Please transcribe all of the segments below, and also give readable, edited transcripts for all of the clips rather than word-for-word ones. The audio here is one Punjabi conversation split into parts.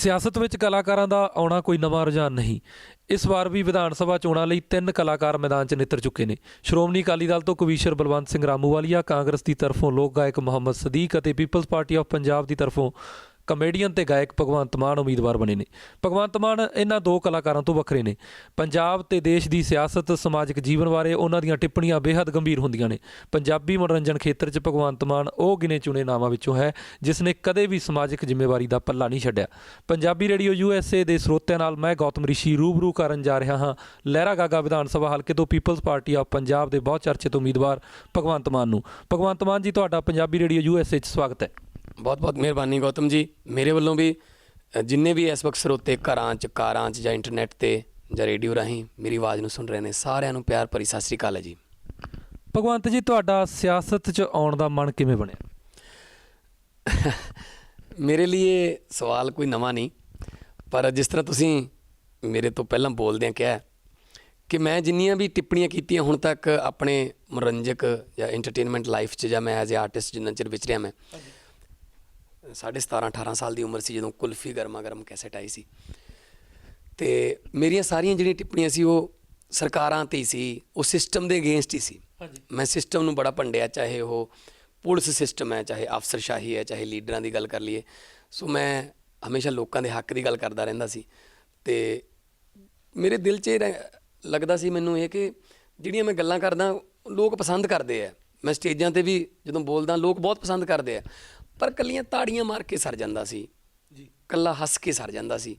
ਸਿਆਸਤ ਵਿੱਚ ਕਲਾਕਾਰਾਂ ਦਾ ਆਉਣਾ ਕੋਈ ਨਵਾਂ ਰੁਝਾਨ ਨਹੀਂ। ਇਸ ਵਾਰ ਵੀ ਵਿਧਾਨ ਸਭਾ ਚੋਣਾਂ ਲਈ 3 ਕਲਾਕਾਰ ਮੈਦਾਨ 'ਚ ਨਿੱਤਰ ਚੁੱਕੇ ਨੇ। ਸ਼੍ਰੋਮਣੀ ਅਕਾਲੀ ਦਲ ਤੋਂ ਕਵੀਸ਼ਰ ਬਲਵੰਤ ਸਿੰਘ ਰਾਮੂਵਾਲੀਆ, ਕਾਂਗਰਸ ਦੀ ਤਰਫੋਂ ਲੋਕ ਗਾਇਕ ਮੁਹੰਮਦ ਸਦੀਕ ਅਤੇ ਪੀਪਲਜ਼ ਪਾਰਟੀ ਆਫ ਪੰਜਾਬ ਦੀ ਤਰਫੋਂ ਕਮੇਡੀਅਨ ਤੇ ਗਾਇਕ ਭਗਵੰਤ ਮਾਨ ਉਮੀਦਵਾਰ ਬਣੇ ਨੇ। ਭਗਵੰਤ ਮਾਨ ਇਹਨਾਂ 2 ਕਲਾਕਾਰਾਂ ਤੋਂ ਵੱਖਰੇ ਨੇ। ਪੰਜਾਬ ਤੇ ਦੇਸ਼ ਦੀ ਸਿਆਸਤ, ਸਮਾਜਿਕ ਜੀਵਨ ਬਾਰੇ ਉਹਨਾਂ ਦੀਆਂ ਟਿੱਪਣੀਆਂ ਬੇਹੱਦ ਗੰਭੀਰ ਹੁੰਦੀਆਂ ਨੇ। ਪੰਜਾਬੀ ਮਨੋਰੰਜਨ ਖੇਤਰ 'ਚ ਭਗਵੰਤ ਮਾਨ ਉਹ ਗਿਣੇ ਚੁਣੇ ਨਾਵਾਂ ਵਿੱਚੋਂ ਹੈ ਜਿਸ ਨੇ ਕਦੇ ਵੀ ਸਮਾਜਿਕ ਜ਼ਿੰਮੇਵਾਰੀ ਦਾ ਪੱਲਾ ਨਹੀਂ ਛੱਡਿਆ। ਪੰਜਾਬੀ ਰੇਡੀਓ USA ਦੇ ਸਰੋਤਿਆਂ ਨਾਲ ਮੈਂ ਗੌਤਮ ਰਿਸ਼ੀ ਰੂਬਰੂ ਕਰਨ ਜਾ ਰਿਹਾ ਹਾਂ ਲਹਿਰਾ ਗਾਗਾ ਵਿਧਾਨ ਸਭਾ ਹਲਕੇ ਤੋਂ ਪੀਪਲਜ਼ ਪਾਰਟੀ ਆਫ ਪੰਜਾਬ ਦੇ ਬਹੁਤ ਚਰਚਿਤ ਉਮੀਦਵਾਰ ਭਗਵੰਤ ਮਾਨ ਨੂੰ। ਭਗਵੰਤ ਮਾਨ ਜੀ, ਤੁਹਾਡਾ ਪੰਜਾਬੀ ਰੇਡੀਓ USA 'ਚ ਸਵਾਗਤ ਹੈ। ਬਹੁਤ ਬਹੁਤ ਮਿਹਰਬਾਨੀ ਗੌਤਮ ਜੀ। ਮੇਰੇ ਵੱਲੋਂ ਵੀ ਜਿੰਨੇ ਵੀ ਇਸ ਵਕਤ ਸਰੋਤੇ ਘਰਾਂ 'ਚ, ਕਾਰਾਂ 'ਚ ਜਾਂ ਇੰਟਰਨੈਟ 'ਤੇ ਜਾਂ ਰੇਡੀਓ ਰਾਹੀਂ ਮੇਰੀ ਆਵਾਜ਼ ਨੂੰ ਸੁਣ ਰਹੇ ਨੇ, ਸਾਰਿਆਂ ਨੂੰ ਪਿਆਰ ਭਰੀ ਸਤਿ ਸ਼੍ਰੀ ਅਕਾਲ ਹੈ ਜੀ। ਭਗਵੰਤ ਜੀ, ਤੁਹਾਡਾ ਸਿਆਸਤ 'ਚ ਆਉਣ ਦਾ ਮਨ ਕਿਵੇਂ ਬਣਿਆ? ਮੇਰੇ ਲਈ ਇਹ ਸਵਾਲ ਕੋਈ ਨਵਾਂ ਨਹੀਂ, ਪਰ ਜਿਸ ਤਰ੍ਹਾਂ ਤੁਸੀਂ ਮੇਰੇ ਤੋਂ ਪਹਿਲਾਂ ਬੋਲਦਿਆਂ ਕਿਹਾ ਕਿ ਮੈਂ ਜਿੰਨੀਆਂ ਵੀ ਟਿੱਪਣੀਆਂ ਕੀਤੀਆਂ ਹੁਣ ਤੱਕ ਆਪਣੇ ਮਨੋਰੰਜਕ ਜਾਂ ਐਂਟਰਟੇਨਮੈਂਟ ਲਾਈਫ 'ਚ, ਜਾਂ ਮੈਂ ਐਜ਼ ਏ ਆਰਟਿਸਟ ਜਿੰਨਾ ਚਿਰ ਵਿਚਰਿਆ, ਮੈਂ 17-18 ਸਾਲ ਦੀ ਉਮਰ ਸੀ ਜਦੋਂ ਕੁਲਫੀ ਗਰਮਾ ਗਰਮ ਕੈਸੇਟ ਆਈ ਸੀ, ਅਤੇ ਮੇਰੀਆਂ ਸਾਰੀਆਂ ਜਿਹੜੀਆਂ ਟਿੱਪਣੀਆਂ ਸੀ ਉਹ ਸਰਕਾਰਾਂ 'ਤੇ ਹੀ ਸੀ, ਉਹ ਸਿਸਟਮ ਦੇ ਅਗੇਂਸਟ ਹੀ ਸੀ। ਮੈਂ ਸਿਸਟਮ ਨੂੰ ਬੜਾ ਭੰਡਿਆ, ਚਾਹੇ ਉਹ ਪੁਲਿਸ ਸਿਸਟਮ ਹੈ, ਚਾਹੇ ਅਫਸਰਸ਼ਾਹੀ ਹੈ, ਚਾਹੇ ਲੀਡਰਾਂ ਦੀ ਗੱਲ ਕਰ ਲਈਏ। ਸੋ ਮੈਂ ਹਮੇਸ਼ਾ ਲੋਕਾਂ ਦੇ ਹੱਕ ਦੀ ਗੱਲ ਕਰਦਾ ਰਹਿੰਦਾ ਸੀ, ਅਤੇ ਮੇਰੇ ਦਿਲ 'ਚ ਇਹ ਲੱਗਦਾ ਸੀ ਮੈਨੂੰ ਇਹ ਕਿ ਜਿਹੜੀਆਂ ਮੈਂ ਗੱਲਾਂ ਕਰਦਾ ਲੋਕ ਪਸੰਦ ਕਰਦੇ ਆ। ਮੈਂ ਸਟੇਜਾਂ 'ਤੇ ਵੀ ਜਦੋਂ ਬੋਲਦਾ ਲੋਕ ਬਹੁਤ ਪਸੰਦ ਕਰਦੇ ਆ, ਪਰ ਇਕੱਲੀਆਂ ਤਾੜੀਆਂ ਮਾਰ ਕੇ ਸਰ ਜਾਂਦਾ ਸੀ ਜੀ, ਇਕੱਲਾ ਹੱਸ ਕੇ ਸਰ ਜਾਂਦਾ ਸੀ,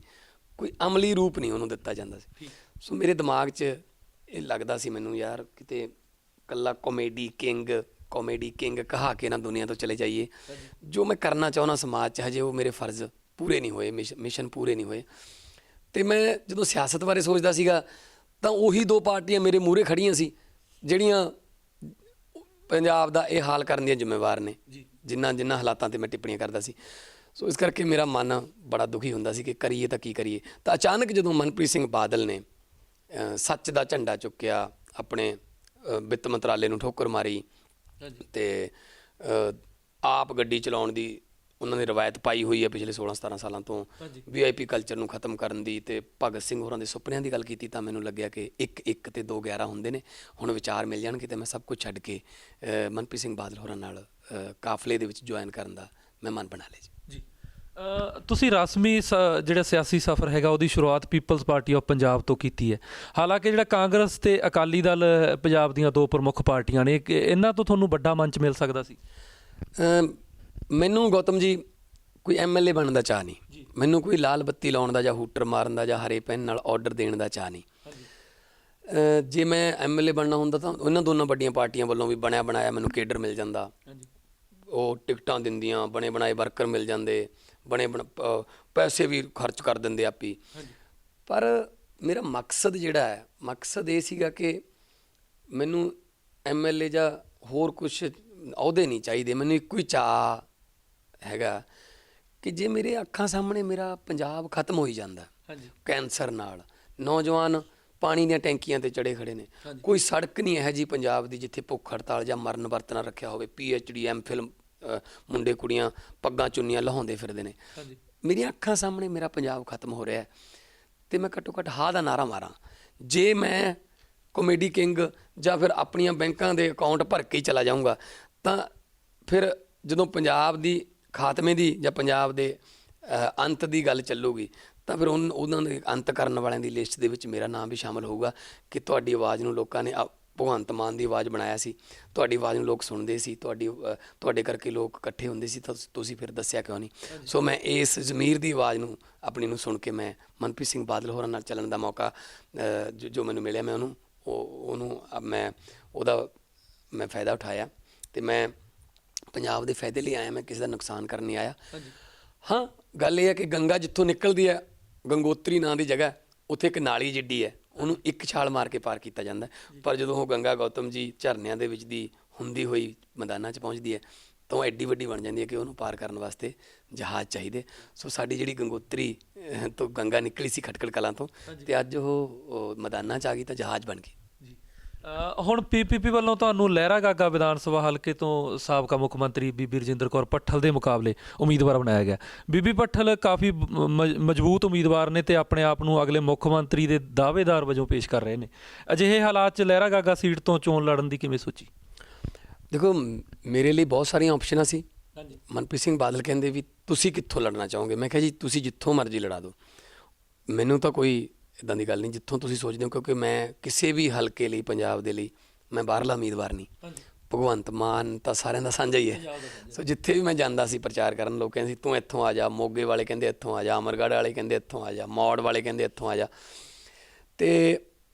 ਕੋਈ ਅਮਲੀ ਰੂਪ ਨਹੀਂ ਉਹਨੂੰ ਦਿੱਤਾ ਜਾਂਦਾ ਸੀ। ਸੋ ਮੇਰੇ ਦਿਮਾਗ 'ਚ ਇਹ ਲੱਗਦਾ ਸੀ ਮੈਨੂੰ, ਯਾਰ ਕਿਤੇ ਇਕੱਲਾ ਕਾਮੇਡੀ ਕਿੰਗ ਕਹਾ ਕੇ ਨਾ ਦੁਨੀਆ ਤੋਂ ਚਲੇ ਜਾਈਏ। ਜੋ ਮੈਂ ਕਰਨਾ ਚਾਹੁੰਦਾ ਸਮਾਜ 'ਚ, ਹਜੇ ਉਹ ਮੇਰੇ ਫਰਜ਼ ਪੂਰੇ ਨਹੀਂ ਹੋਏ, ਮਿਸ਼ਨ ਪੂਰੇ ਨਹੀਂ ਹੋਏ। ਅਤੇ ਮੈਂ ਜਦੋਂ ਸਿਆਸਤ ਬਾਰੇ ਸੋਚਦਾ ਸੀਗਾ ਤਾਂ ਉਹੀ 2 ਪਾਰਟੀਆਂ ਮੇਰੇ ਮੂਹਰੇ ਖੜ੍ਹੀਆਂ ਸੀ ਜਿਹੜੀਆਂ ਪੰਜਾਬ ਦਾ ਇਹ ਹਾਲ ਕਰਨ ਦੀਆਂ ਜ਼ਿੰਮੇਵਾਰ ਨੇ, ਜਿਨ੍ਹਾਂ ਹਾਲਾਤਾਂ 'ਤੇ ਮੈਂ ਟਿੱਪਣੀਆਂ ਕਰਦਾ ਸੀ। ਸੋ ਇਸ ਕਰਕੇ ਮੇਰਾ ਮਨ ਬੜਾ ਦੁਖੀ ਹੁੰਦਾ ਸੀ ਕਿ ਕਰੀਏ ਤਾਂ ਕੀ ਕਰੀਏ। ਤਾਂ ਅਚਾਨਕ ਜਦੋਂ ਮਨਪ੍ਰੀਤ ਸਿੰਘ ਬਾਦਲ ਨੇ ਸੱਚ ਦਾ ਝੰਡਾ ਚੁੱਕਿਆ, ਆਪਣੇ ਵਿੱਤ ਮੰਤਰਾਲੇ ਨੂੰ ਠੋਕਰ ਮਾਰੀ, ਅਤੇ ਆਪ ਗੱਡੀ ਚਲਾਉਣ ਦੀ ਉਹਨਾਂ ਨੇ ਰਵਾਇਤ ਪਾਈ ਹੋਈ ਹੈ ਪਿਛਲੇ 16-17 ਸਾਲਾਂ ਤੋਂ, VIP ਕਲਚਰ ਨੂੰ ਖ਼ਤਮ ਕਰਨ ਦੀ, ਅਤੇ ਭਗਤ ਸਿੰਘ ਹੋਰਾਂ ਦੇ ਸੁਪਨਿਆਂ ਦੀ ਗੱਲ ਕੀਤੀ, ਤਾਂ ਮੈਨੂੰ ਲੱਗਿਆ ਕਿ 1 ਅਤੇ 2 11 ਹੁੰਦੇ ਨੇ, ਹੁਣ ਵਿਚਾਰ ਮਿਲ ਜਾਣਗੇ ਅਤੇ ਮੈਂ ਸਭ ਕੁਝ ਛੱਡ ਕੇ ਮਨਪ੍ਰੀਤ ਸਿੰਘ ਬਾਦਲ ਹੋਰਾਂ ਨਾਲ ਕਾਫਲੇ ਦੇ ਵਿੱਚ ਜੁਆਇਨ ਕਰਨ ਦਾ ਮੈਂ ਮਨ ਬਣਾ ਲਿਆ ਜੀ। ਤੁਸੀਂ ਰਸਮੀ ਜਿਹੜਾ ਸਿਆਸੀ ਸਫ਼ਰ ਹੈਗਾ ਉਹਦੀ ਸ਼ੁਰੂਆਤ ਪੀਪਲਜ਼ ਪਾਰਟੀ ਆਫ ਪੰਜਾਬ ਤੋਂ ਕੀਤੀ ਹੈ। ਹਾਲਾਂਕਿ ਜਿਹੜਾ ਕਾਂਗਰਸ ਤੇ ਅਕਾਲੀ ਦਲ ਪੰਜਾਬ ਦੀਆਂ 2 ਪ੍ਰਮੁੱਖ ਪਾਰਟੀਆਂ ਨੇ, ਇਹਨਾਂ ਤੋਂ ਤੁਹਾਨੂੰ ਵੱਡਾ ਮੰਚ ਮਿਲ ਸਕਦਾ ਸੀ? ਮੈਨੂੰ ਗੌਤਮ ਜੀ ਕੋਈ MLA ਬਣਨ ਦਾ ਚਾਅ ਨਹੀਂ, ਮੈਨੂੰ ਕੋਈ ਲਾਲ ਬੱਤੀ ਲਾਉਣ ਦਾ ਜਾਂ ਹੂਟਰ ਮਾਰਨ ਦਾ ਜਾਂ ਹਰੇ ਪੈਨ ਨਾਲ ਆਰਡਰ ਦੇਣ ਦਾ ਚਾਅ ਨਹੀਂ। ਜੇ ਮੈਂ MLA ਬਣਨਾ ਹੁੰਦਾ ਤਾਂ ਉਹਨਾਂ ਦੋਨਾਂ ਵੱਡੀਆਂ ਪਾਰਟੀਆਂ ਵੱਲੋਂ ਵੀ ਬਣਿਆ ਬਣਾਇਆ ਮੈਨੂੰ ਕੇਡਰ ਮਿਲ ਜਾਂਦਾ, ਉਹ ਟਿਕਟਾਂ ਦਿੰਦੀਆਂ, ਬਣੇ ਬਣਾਏ ਵਰਕਰ ਮਿਲ ਜਾਂਦੇ, ਪੈਸੇ ਵੀ ਖਰਚ ਕਰ ਦਿੰਦੇ ਆਪੀ। ਪਰ ਮੇਰਾ ਮਕਸਦ ਮਕਸਦ ਇਹ ਸੀਗਾ ਕਿ ਮੈਨੂੰ MLA ਜਾਂ ਹੋਰ ਕੁਛ ਅਹੁਦੇ ਨਹੀਂ ਚਾਹੀਦੇ। ਮੈਨੂੰ ਇੱਕੋ ਹੀ ਚਾਅ ਹੈਗਾ ਕਿ ਜੇ ਮੇਰੇ ਅੱਖਾਂ ਸਾਹਮਣੇ ਮੇਰਾ ਪੰਜਾਬ ਖਤਮ ਹੋਈ ਜਾਂਦਾ ਕੈਂਸਰ ਨਾਲ, ਨੌਜਵਾਨ ਪਾਣੀ ਦੀਆਂ ਟੈਂਕੀਆਂ 'ਤੇ ਚੜ੍ਹੇ ਖੜ੍ਹੇ ਨੇ, ਕੋਈ ਸੜਕ ਨਹੀਂ ਇਹੋ ਜਿਹੀ ਪੰਜਾਬ ਦੀ ਜਿੱਥੇ ਭੁੱਖ ਹੜਤਾਲ ਜਾਂ ਮਰਨ ਵਰਤ ਨਾ ਰੱਖਿਆ ਹੋਵੇ, PhD MPhil ਮੁੰਡੇ ਕੁੜੀਆਂ ਪੱਗਾਂ ਚੁੰਨੀਆਂ ਲਹਾਉਂਦੇ ਫਿਰਦੇ ਨੇ, ਮੇਰੀਆਂ ਅੱਖਾਂ ਸਾਹਮਣੇ ਮੇਰਾ ਪੰਜਾਬ ਖਤਮ ਹੋ ਰਿਹਾ, ਅਤੇ ਮੈਂ ਘੱਟੋ ਘੱਟ ਹਾਂ ਦਾ ਨਾਅਰਾ ਮਾਰਾਂ। ਜੇ ਮੈਂ ਕਾਮੇਡੀ ਕਿੰਗ ਜਾਂ ਫਿਰ ਆਪਣੀਆਂ ਬੈਂਕਾਂ ਦੇ ਅਕਾਊਂਟ ਭਰ ਕੇ ਹੀ ਚਲਾ ਜਾਊਂਗਾ, ਤਾਂ ਫਿਰ ਜਦੋਂ ਪੰਜਾਬ ਦੀ ਖਾਤਮੇ ਦੀ ਜਾਂ ਪੰਜਾਬ ਦੇ ਅੰਤ ਦੀ ਗੱਲ ਚੱਲੂਗੀ, ਤਾਂ ਫਿਰ ਉਹਨਾਂ ਦੇ ਅੰਤ ਕਰਨ ਵਾਲਿਆਂ ਦੀ ਲਿਸਟ ਦੇ ਵਿੱਚ ਮੇਰਾ ਨਾਮ ਵੀ ਸ਼ਾਮਲ ਹੋਊਗਾ ਕਿ ਤੁਹਾਡੀ ਆਵਾਜ਼ ਨੂੰ ਲੋਕਾਂ ਨੇ ਭਗਵੰਤ ਮਾਨ ਦੀ ਆਵਾਜ਼ ਬਣਾਇਆ ਸੀ, ਤੁਹਾਡੀ ਆਵਾਜ਼ ਨੂੰ ਲੋਕ ਸੁਣਦੇ ਸੀ, ਤੁਹਾਡੇ ਕਰਕੇ ਲੋਕ ਇਕੱਠੇ ਹੁੰਦੇ ਸੀ, ਤਾਂ ਤੁਸੀਂ ਫਿਰ ਦੱਸਿਆ ਕਿਉਂ ਨਹੀਂ। ਸੋ ਮੈਂ ਇਸ ਜ਼ਮੀਰ ਦੀ ਆਵਾਜ਼ ਨੂੰ ਆਪਣੀ ਨੂੰ ਸੁਣ ਕੇ ਮੈਂ ਮਨਪ੍ਰੀਤ ਸਿੰਘ ਬਾਦਲ ਹੋਰਾਂ ਨਾਲ ਚੱਲਣ ਦਾ ਮੌਕਾ ਜੋ ਮੈਨੂੰ ਮਿਲਿਆ, ਮੈਂ ਉਹਦਾ ਮੈਂ ਫਾਇਦਾ ਉਠਾਇਆ, ਅਤੇ ਮੈਂ ਪੰਜਾਬ ਦੇ ਫਾਇਦੇ ਲਈ ਆਇਆ, ਮੈਂ ਕਿਸੇ ਦਾ ਨੁਕਸਾਨ ਕਰਨ ਨਹੀਂ ਆਇਆ। ਹਾਂ, ਗੱਲ ਇਹ ਹੈ ਕਿ ਗੰਗਾ ਜਿੱਥੋਂ ਨਿਕਲਦੀ ਹੈ, ਗੰਗੋਤਰੀ ਨਾਂ ਦੀ ਜਗ੍ਹਾ, ਉੱਥੇ ਇੱਕ ਨਾਲੀ ਜਿੱਡੀ ਹੈ, ਉਹਨੂੰ ਇੱਕ ਛਾਲ ਮਾਰ ਕੇ ਪਾਰ ਕੀਤਾ ਜਾਂਦਾ। ਪਰ ਜਦੋਂ ਉਹ ਗੰਗਾ ਗੌਤਮ ਜੀ ਝਰਨਿਆਂ ਦੇ ਵਿੱਚ ਦੀ ਹੁੰਦੀ ਹੋਈ ਮੈਦਾਨਾਂ 'ਚ ਪਹੁੰਚਦੀ ਹੈ, ਤਾਂ ਉਹ ਐਡੀ ਵੱਡੀ ਬਣ ਜਾਂਦੀ ਹੈ ਕਿ ਉਹਨੂੰ ਪਾਰ ਕਰਨ ਵਾਸਤੇ ਜਹਾਜ਼ ਚਾਹੀਦੇ। ਸੋ ਸਾਡੀ ਜਿਹੜੀ ਗੰਗੋਤਰੀ ਤੋਂ ਗੰਗਾ ਨਿਕਲੀ ਸੀ ਖਟਕੜ ਕਲਾਂ ਤੋਂ, ਅਤੇ ਅੱਜ ਉਹ ਮੈਦਾਨਾਂ 'ਚ ਆ ਗਈ ਤਾਂ ਜਹਾਜ਼ ਬਣ ਗਈ। ਹੁਣ ਪੀਪੀਪੀ ਵੱਲੋਂ ਤੁਹਾਨੂੰ ਲਹਿਰਾ ਗਾਗਾ ਵਿਧਾਨ ਸਭਾ ਹਲਕੇ ਤੋਂ ਸਾਬਕਾ ਮੁੱਖ ਮੰਤਰੀ ਬੀਬੀ ਰਜਿੰਦਰ ਕੌਰ ਭੱਠਲ ਦੇ ਮੁਕਾਬਲੇ ਉਮੀਦਵਾਰ ਬਣਾਇਆ ਗਿਆ। ਬੀਬੀ ਭੱਠਲ ਕਾਫੀ ਮਜ਼ਬੂਤ ਉਮੀਦਵਾਰ ਨੇ ਤੇ ਆਪਣੇ ਆਪ ਨੂੰ ਅਗਲੇ ਮੁੱਖ ਮੰਤਰੀ ਦੇ ਦਾਅਵੇਦਾਰ ਵਜੋਂ ਪੇਸ਼ ਕਰ ਰਹੇ ਨੇ। ਅਜਿਹੇ ਹਾਲਾਤ 'ਚ ਲਹਿਰਾ ਗਾਗਾ ਸੀਟ ਤੋਂ ਚੋਣ ਲੜਨ ਦੀ ਕਿਵੇਂ ਸੋਚੀ? ਦੇਖੋ, ਮੇਰੇ ਲਈ ਬਹੁਤ ਸਾਰੀਆਂ ਆਪਸ਼ਨਾਂ ਸੀ। ਹਾਂਜੀ। ਮਨਪ੍ਰੀਤ ਸਿੰਘ ਬਾਦਲ ਕਹਿੰਦੇ ਵੀ ਤੁਸੀਂ ਕਿੱਥੋਂ ਲੜਨਾ ਚਾਹੋਗੇ? ਮੈਂ ਕਿਹਾ ਜੀ ਤੁਸੀਂ ਜਿੱਥੋਂ ਮਰਜ਼ੀ ਲੜਾ ਦਿਓ, ਮੈਨੂੰ ਤਾਂ ਕੋਈ ਇੱਦਾਂ ਦੀ ਗੱਲ ਨਹੀਂ, ਜਿੱਥੋਂ ਤੁਸੀਂ ਸੋਚਦੇ ਹੋ, ਕਿਉਂਕਿ ਮੈਂ ਕਿਸੇ ਵੀ ਹਲਕੇ ਲਈ, ਪੰਜਾਬ ਦੇ ਲਈ ਮੈਂ ਬਾਹਰਲਾ ਉਮੀਦਵਾਰ ਨਹੀਂ। ਭਗਵੰਤ ਮਾਨ ਤਾਂ ਸਾਰਿਆਂ ਦਾ ਸਾਂਝਾ ਹੀ ਹੈ। ਸੋ ਜਿੱਥੇ ਵੀ ਮੈਂ ਜਾਂਦਾ ਸੀ ਪ੍ਰਚਾਰ ਕਰਨ, ਲੋਕ ਕਹਿੰਦੇ ਸੀ ਤੂੰ ਇੱਥੋਂ ਆ ਜਾ, ਮੋਗੇ ਵਾਲੇ ਕਹਿੰਦੇ ਇੱਥੋਂ ਆ ਜਾ, ਅਮਰਗੜ੍ਹ ਵਾਲੇ ਕਹਿੰਦੇ ਇੱਥੋਂ ਆ ਜਾ, ਮੌੜ ਵਾਲੇ ਕਹਿੰਦੇ ਇੱਥੋਂ ਆ ਜਾ। ਅਤੇ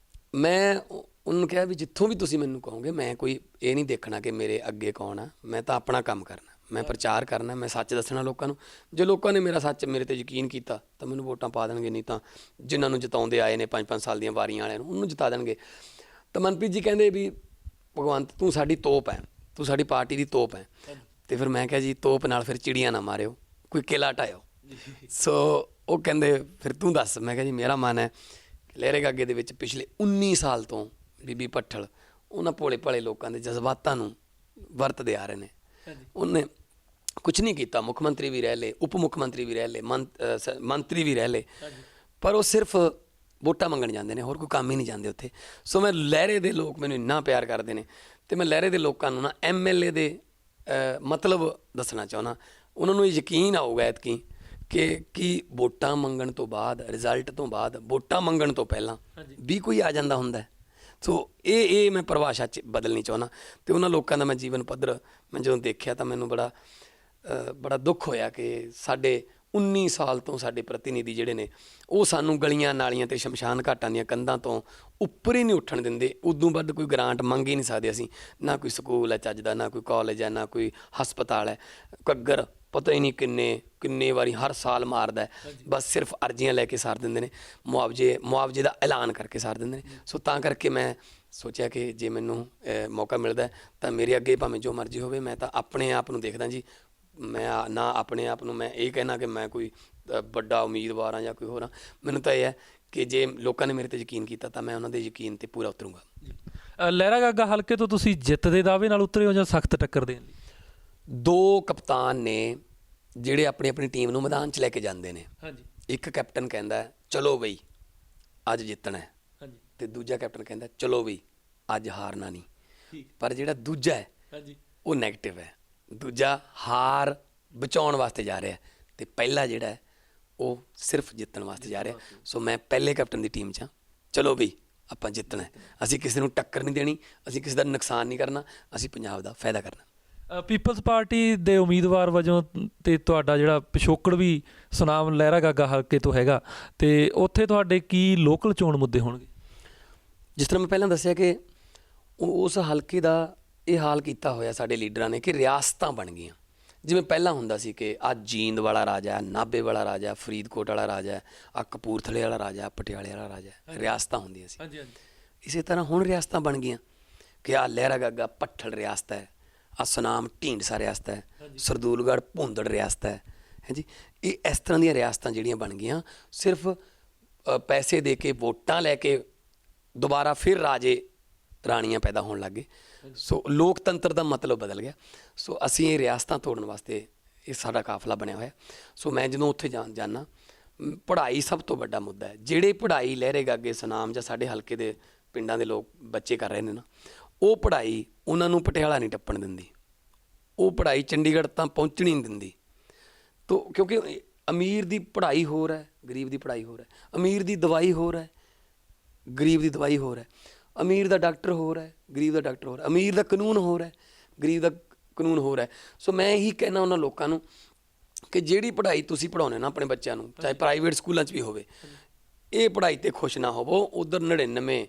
ਮੈਂ ਉਹਨਾਂ ਨੂੰ ਕਿਹਾ ਵੀ ਜਿੱਥੋਂ ਵੀ ਤੁਸੀਂ ਮੈਨੂੰ ਕਹੋਗੇ, ਮੈਂ ਕੋਈ ਇਹ ਨਹੀਂ ਦੇਖਣਾ ਕਿ ਮੇਰੇ ਅੱਗੇ ਕੌਣ ਆ, ਮੈਂ ਤਾਂ ਆਪਣਾ ਕੰਮ ਕਰਨਾ, ਮੈਂ ਪ੍ਰਚਾਰ ਕਰਨਾ, ਮੈਂ ਸੱਚ ਦੱਸਣਾ ਲੋਕਾਂ ਨੂੰ। ਜੇ ਲੋਕਾਂ ਨੇ ਮੇਰਾ ਸੱਚ ਮੇਰੇ 'ਤੇ ਯਕੀਨ ਕੀਤਾ ਤਾਂ ਮੈਨੂੰ ਵੋਟਾਂ ਪਾ ਦੇਣਗੇ, ਨਹੀਂ ਤਾਂ ਜਿਨ੍ਹਾਂ ਨੂੰ ਜਿਤਾਉਂਦੇ ਆਏ ਨੇ 5-5 ਸਾਲ ਦੀਆਂ ਵਾਰੀਆਂ ਵਾਲਿਆਂ ਨੂੰ, ਉਹਨੂੰ ਜਿਤਾ ਦੇਣਗੇ। ਤਾਂ ਮਨਪ੍ਰੀਤ ਜੀ ਕਹਿੰਦੇ ਵੀ ਭਗਵੰਤ ਤੂੰ ਸਾਡੀ ਤੋਪ ਹੈ, ਤੂੰ ਸਾਡੀ ਪਾਰਟੀ ਦੀ ਤੋਪ ਹੈ। ਅਤੇ ਫਿਰ ਮੈਂ ਕਿਹਾ ਜੀ ਤੋਪ ਨਾਲ ਫਿਰ ਚਿੜੀਆਂ ਨਾ ਮਾਰਿਓ, ਕੋਈ ਕਿਲਾ ਢਾਇਓ। ਸੋ ਉਹ ਕਹਿੰਦੇ ਫਿਰ ਤੂੰ ਦੱਸ। ਮੈਂ ਕਿਹਾ ਜੀ ਮੇਰਾ ਮਨ ਹੈ ਲਹਿਰੇ ਗਾਗੇ ਦੇ ਵਿੱਚ ਪਿਛਲੇ 19 ਸਾਲ ਤੋਂ ਬੀਬੀ ਭੱਠਲ ਉਹਨਾਂ ਭੋਲੇ ਭਾਲੇ ਲੋਕਾਂ ਦੇ ਜਜ਼ਬਾਤਾਂ ਨੂੰ ਵਰਤਦੇ ਆ ਰਹੇ ਨੇ। ਉਹਨੇ ਕੁਛ ਨਹੀਂ ਕੀਤਾ, ਮੁੱਖ ਮੰਤਰੀ ਵੀ ਰਹਿ ਲਏ, ਉਪ ਮੁੱਖ ਮੰਤਰੀ ਵੀ ਰਹਿ ਲਏ, ਮੰਤਰੀ ਵੀ ਰਹਿ ਲਏ, ਪਰ ਉਹ ਸਿਰਫ ਵੋਟਾਂ ਮੰਗਣ ਜਾਂਦੇ ਨੇ, ਹੋਰ ਕੋਈ ਕੰਮ ਹੀ ਨਹੀਂ ਜਾਂਦੇ ਉੱਥੇ। ਸੋ ਮੈਂ ਲਹਿਰੇ ਦੇ ਲੋਕ ਮੈਨੂੰ ਇੰਨਾ ਪਿਆਰ ਕਰਦੇ ਨੇ, ਅਤੇ ਮੈਂ ਲਹਿਰੇ ਦੇ ਲੋਕਾਂ ਨੂੰ ਨਾ MLA ਦੇ ਮਤਲਬ ਦੱਸਣਾ ਚਾਹੁੰਦਾ। ਉਹਨਾਂ ਨੂੰ ਯਕੀਨ ਆਊਗਾ ਐਤਕੀ ਕਿ ਵੋਟਾਂ ਮੰਗਣ ਤੋਂ ਬਾਅਦ, ਰਿਜ਼ਲਟ ਤੋਂ ਬਾਅਦ, ਵੋਟਾਂ ਮੰਗਣ ਤੋਂ ਪਹਿਲਾਂ ਵੀ ਕੋਈ ਆ ਜਾਂਦਾ ਹੁੰਦਾ। ਸੋ ਇਹ ਮੈਂ ਪਰਿਭਾਸ਼ਾ 'ਚ ਬਦਲਣੀ ਚਾਹੁੰਦਾ। ਅਤੇ ਉਹਨਾਂ ਲੋਕਾਂ ਦਾ ਮੈਂ ਜੀਵਨ ਪੱਧਰ ਮੈਂ ਜਦੋਂ ਦੇਖਿਆ ਤਾਂ ਮੈਨੂੰ ਬੜਾ ਦੁੱਖ ਹੋਇਆ ਕਿ ਸਾਡੇ 19 ਸਾਲ ਤੋਂ ਸਾਡੇ ਪ੍ਰਤੀਨਿਧੀ ਜਿਹੜੇ ਨੇ ਉਹ ਸਾਨੂੰ ਗਲੀਆਂ ਨਾਲੀਆਂ ਅਤੇ ਸ਼ਮਸ਼ਾਨ ਘਾਟਾਂ ਦੀਆਂ ਕੰਧਾਂ ਤੋਂ ਉੱਪਰ ਹੀ ਨਹੀਂ ਉੱਠਣ ਦਿੰਦੇ। ਉਦੋਂ ਵੱਧ ਕੋਈ ਗ੍ਰਾਂਟ ਮੰਗ ਹੀ ਨਹੀਂ ਸਕਦੇ ਅਸੀਂ, ਨਾ ਕੋਈ ਸਕੂਲ ਹੈ ਚੱਜ ਦਾ, ਨਾ ਕੋਈ ਕਾਲਜ ਹੈ, ਨਾ ਕੋਈ ਹਸਪਤਾਲ ਹੈ। ਘੱਗਰ ਪਤਾ ਹੀ ਨਹੀਂ ਕਿੰਨੇ ਵਾਰੀ ਹਰ ਸਾਲ ਮਾਰਦਾ, ਬਸ ਸਿਰਫ ਅਰਜ਼ੀਆਂ ਲੈ ਕੇ ਸਾਰ ਦਿੰਦੇ ਨੇ, ਮੁਆਵਜ਼ੇ ਦਾ ਐਲਾਨ ਕਰਕੇ ਸਾਰ ਦਿੰਦੇ ਨੇ। ਸੋ ਤਾਂ ਕਰਕੇ ਮੈਂ ਸੋਚਿਆ ਕਿ ਜੇ ਮੈਨੂੰ ਮੌਕਾ ਮਿਲਦਾ ਤਾਂ ਮੇਰੇ ਅੱਗੇ ਭਾਵੇਂ ਜੋ ਮਰਜ਼ੀ ਹੋਵੇ, ਮੈਂ ਤਾਂ ਆਪਣੇ ਆਪ ਨੂੰ ਦੇਖਦਾ ਜੀ। ਮੈਂ ਨਾ ਆਪਣੇ ਆਪ ਨੂੰ ਮੈਂ ਇਹ ਕਹਿਣਾ ਕਿ ਮੈਂ ਕੋਈ ਵੱਡਾ ਉਮੀਦਵਾਰ ਹਾਂ ਜਾਂ ਕੋਈ ਹੋਰ ਹਾਂ। ਮੈਨੂੰ ਤਾਂ ਇਹ ਹੈ ਕਿ ਜੇ ਲੋਕਾਂ ਨੇ ਮੇਰੇ 'ਤੇ ਯਕੀਨ ਕੀਤਾ ਤਾਂ ਮੈਂ ਉਹਨਾਂ ਦੇ ਯਕੀਨ 'ਤੇ ਪੂਰਾ ਉਤਰੂੰਗਾ। ਲਹਿਰਾ ਗਾਗਾ ਹਲਕੇ ਤੋਂ ਤੁਸੀਂ ਜਿੱਤ ਦੇ ਦਾਅਵੇ ਨਾਲ ਉਤਰੇ ਹੋ ਜਾਂ ਸਖਤ ਟੱਕਰ ਦੇਣ ਲਈ? 2 ਕਪਤਾਨ ਨੇ ਜਿਹੜੇ ਆਪਣੀ ਟੀਮ ਨੂੰ ਮੈਦਾਨ 'ਚ ਲੈ ਕੇ ਜਾਂਦੇ ਨੇ। ਹਾਂਜੀ। ਇੱਕ ਕੈਪਟਨ ਕਹਿੰਦਾ ਚਲੋ ਬਈ ਅੱਜ ਜਿੱਤਣਾ ਹੈ, ਹਾਂਜੀ। ਅਤੇ ਦੂਜਾ ਕੈਪਟਨ ਕਹਿੰਦਾ ਚਲੋ ਬਈ ਅੱਜ ਹਾਰਨਾ ਨਹੀਂ। ਪਰ ਜਿਹੜਾ ਦੂਜਾ ਹੈ ਉਹ ਨੈਗੇਟਿਵ ਹੈ, ਦੂਜਾ ਹਾਰ ਬਚਾਉਣ ਵਾਸਤੇ ਜਾ ਰਿਹਾ, ਅਤੇ ਪਹਿਲਾ ਜਿਹੜਾ ਹੈ ਉਹ ਸਿਰਫ ਜਿੱਤਣ ਵਾਸਤੇ ਜਾ ਰਿਹਾ। ਸੋ ਮੈਂ ਪਹਿਲੇ ਕੈਪਟਨ ਦੀ ਟੀਮ 'ਚ ਹਾਂ। ਚਲੋ ਬਈ ਆਪਾਂ ਜਿੱਤਣਾ, ਅਸੀਂ ਕਿਸੇ ਨੂੰ ਟੱਕਰ ਨਹੀਂ ਦੇਣੀ, ਅਸੀਂ ਕਿਸੇ ਦਾ ਨੁਕਸਾਨ ਨਹੀਂ ਕਰਨਾ, ਅਸੀਂ ਪੰਜਾਬ ਦਾ ਫਾਇਦਾ ਕਰਨਾ। ਪੀਪਲਸ ਪਾਰਟੀ ਦੇ ਉਮੀਦਵਾਰ ਵਜੋਂ ਤੇ ਤੁਹਾਡਾ ਜਿਹੜਾ ਪਿਛੋਕੜ ਵੀ ਸੁਨਾਮ ਲਹਿਰਾ ਗਾਗਾ ਹਲਕੇ ਤੋਂ ਹੈਗਾ, ਅਤੇ ਉੱਥੇ ਤੁਹਾਡੇ ਕੀ ਲੋਕਲ ਚੋਣ ਮੁੱਦੇ ਹੋਣਗੇ? ਜਿਸ ਤਰ੍ਹਾਂ ਮੈਂ ਪਹਿਲਾਂ ਦੱਸਿਆ ਕਿ ਉਸ ਹਲਕੇ ਦਾ ਇਹ ਹਾਲ ਕੀਤਾ ਹੋਇਆ ਸਾਡੇ ਲੀਡਰਾਂ ਨੇ ਕਿ ਰਿਆਸਤਾਂ ਬਣ ਗਈਆਂ। ਜਿਵੇਂ ਪਹਿਲਾਂ ਹੁੰਦਾ ਸੀ ਕਿ ਆਹ ਜੀਂਦ ਵਾਲਾ ਰਾਜਾ, ਨਾਭੇ ਵਾਲਾ ਰਾਜਾ, ਫਰੀਦਕੋਟ ਵਾਲਾ ਰਾਜਾ, ਆਹ ਕਪੂਰਥਲੇ ਵਾਲਾ ਰਾਜਾ, ਪਟਿਆਲੇ ਵਾਲਾ ਰਾਜਾ, ਰਿਆਸਤਾਂ ਹੁੰਦੀਆਂ ਸੀ। ਇਸੇ ਤਰ੍ਹਾਂ ਹੁਣ ਰਿਆਸਤਾਂ ਬਣ ਗਈਆਂ ਕਿ ਆਹ ਲਹਿਰਾ ਗਾਗਾ ਭੱਠਲ ਰਿਆਸਤ ਹੈ, ਆਹ ਸੁਨਾਮ ਢੀਂਡਸਾ ਰਿਆਸਤ ਹੈ, ਸਰਦੂਲਗੜ੍ਹ ਭੂੰਦੜ ਰਿਆਸਤ ਹੈ ਜੀ। ਇਹ ਇਸ ਤਰ੍ਹਾਂ ਦੀਆਂ ਰਿਆਸਤਾਂ ਜਿਹੜੀਆਂ ਬਣ ਗਈਆਂ, ਸਿਰਫ ਪੈਸੇ ਦੇ ਕੇ ਵੋਟਾਂ ਲੈ ਕੇ ਦੁਬਾਰਾ ਫਿਰ ਰਾਜੇ ਰਾਣੀਆਂ ਪੈਦਾ ਹੋਣ ਲੱਗ ਗਏ। ਸੋ ਲੋਕਤੰਤਰ ਦਾ ਮਤਲਬ ਬਦਲ ਗਿਆ। ਸੋ ਅਸੀਂ ਇਹ ਰਿਆਸਤਾਂ ਤੋੜਨ ਵਾਸਤੇ ਇਹ ਸਾਡਾ ਕਾਫਲਾ ਬਣਿਆ ਹੋਇਆ। ਸੋ ਮੈਂ ਜਦੋਂ ਉੱਥੇ ਜਾਂਦਾ, ਪੜ੍ਹਾਈ ਸਭ ਤੋਂ ਵੱਡਾ ਮੁੱਦਾ ਹੈ। ਜਿਹੜੇ ਪੜ੍ਹਾਈ ਲਹਿਰੇ ਗਾਗੇ ਸੁਨਾਮ ਜਾਂ ਸਾਡੇ ਹਲਕੇ ਦੇ ਪਿੰਡਾਂ ਦੇ ਲੋਕ ਬੱਚੇ ਕਰ ਰਹੇ ਨੇ ਨਾ, ਉਹ ਪੜ੍ਹਾਈ ਉਹਨਾਂ ਨੂੰ ਪਟਿਆਲਾ ਨਹੀਂ ਟੱਪਣ ਦਿੰਦੀ, ਉਹ ਪੜ੍ਹਾਈ ਚੰਡੀਗੜ੍ਹ ਤਾਂ ਪਹੁੰਚਣੀ ਨਹੀਂ ਦਿੰਦੀ। ਤੋ ਕਿਉਂਕਿ ਅਮੀਰ ਦੀ ਪੜ੍ਹਾਈ ਹੋਰ ਹੈ, ਗਰੀਬ ਦੀ ਪੜ੍ਹਾਈ ਹੋਰ ਹੈ। ਅਮੀਰ ਦੀ ਦਵਾਈ ਹੋਰ ਹੈ, ਗਰੀਬ ਦੀ ਦਵਾਈ ਹੋਰ ਹੈ। ਅਮੀਰ ਦਾ ਡਾਕਟਰ ਹੋਰ ਹੈ, ਗਰੀਬ ਦਾ ਡਾਕਟਰ ਹੋਰ ਹੈ। ਅਮੀਰ ਦਾ ਕਾਨੂੰਨ ਹੋਰ ਹੈ, ਗਰੀਬ ਦਾ ਕਾਨੂੰਨ ਹੋਰ ਹੈ। ਸੋ ਮੈਂ ਇਹੀ ਕਹਿਣਾ ਉਹਨਾਂ ਲੋਕਾਂ ਨੂੰ ਕਿ ਜਿਹੜੀ ਪੜ੍ਹਾਈ ਤੁਸੀਂ ਪੜ੍ਹਾਉਂਦੇ ਨਾ ਆਪਣੇ ਬੱਚਿਆਂ ਨੂੰ, ਚਾਹੇ ਪ੍ਰਾਈਵੇਟ ਸਕੂਲਾਂ 'ਚ ਵੀ ਹੋਵੇ, ਇਹ ਪੜ੍ਹਾਈ 'ਤੇ ਖੁਸ਼ ਨਾ ਹੋਵੋ। ਉੱਧਰ 99,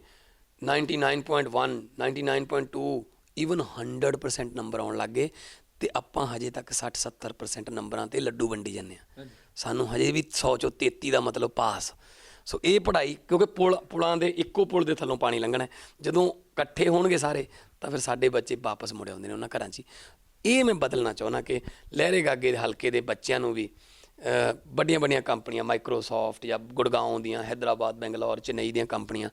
99.1, 99.2, ਈਵਨ 100% ਨੰਬਰ ਆਉਣ ਲੱਗ ਗਏ, ਅਤੇ ਆਪਾਂ ਹਜੇ ਤੱਕ 60-70% ਨੰਬਰਾਂ 'ਤੇ ਲੱਡੂ ਵੰਡੀ ਜਾਂਦੇ ਹਾਂ। ਸਾਨੂੰ ਹਜੇ ਵੀ 100 ਚੋਂ 33 ਦਾ ਮਤਲਬ ਪਾਸ। ਸੋ ਇਹ ਪੜ੍ਹਾਈ, ਕਿਉਂਕਿ ਪੁਲਾਂ ਦੇ ਇੱਕੋ ਪੁਲ ਦੇ ਥੱਲੋਂ ਪਾਣੀ ਲੰਘਣਾ, ਜਦੋਂ ਇਕੱਠੇ ਹੋਣਗੇ ਸਾਰੇ ਤਾਂ ਫਿਰ ਸਾਡੇ ਬੱਚੇ ਵਾਪਸ ਮੁੜ ਆਉਂਦੇ ਨੇ ਉਹਨਾਂ ਘਰਾਂ 'ਚ। ਇਹ ਮੈਂ ਬਦਲਣਾ ਚਾਹੁੰਦਾ ਕਿ ਲਹਿਰੇ ਗਾਗੇ ਦੇ ਹਲਕੇ ਦੇ ਬੱਚਿਆਂ ਨੂੰ ਵੀ ਵੱਡੀਆਂ ਵੱਡੀਆਂ ਕੰਪਨੀਆਂ ਮਾਈਕਰੋਸਾਫਟ ਜਾਂ ਗੁੜਗਾਉਂ ਦੀਆਂ, ਹੈਦਰਾਬਾਦ, ਬੈਂਗਲੌਰ, ਚੇਨਈ ਦੀਆਂ ਕੰਪਨੀਆਂ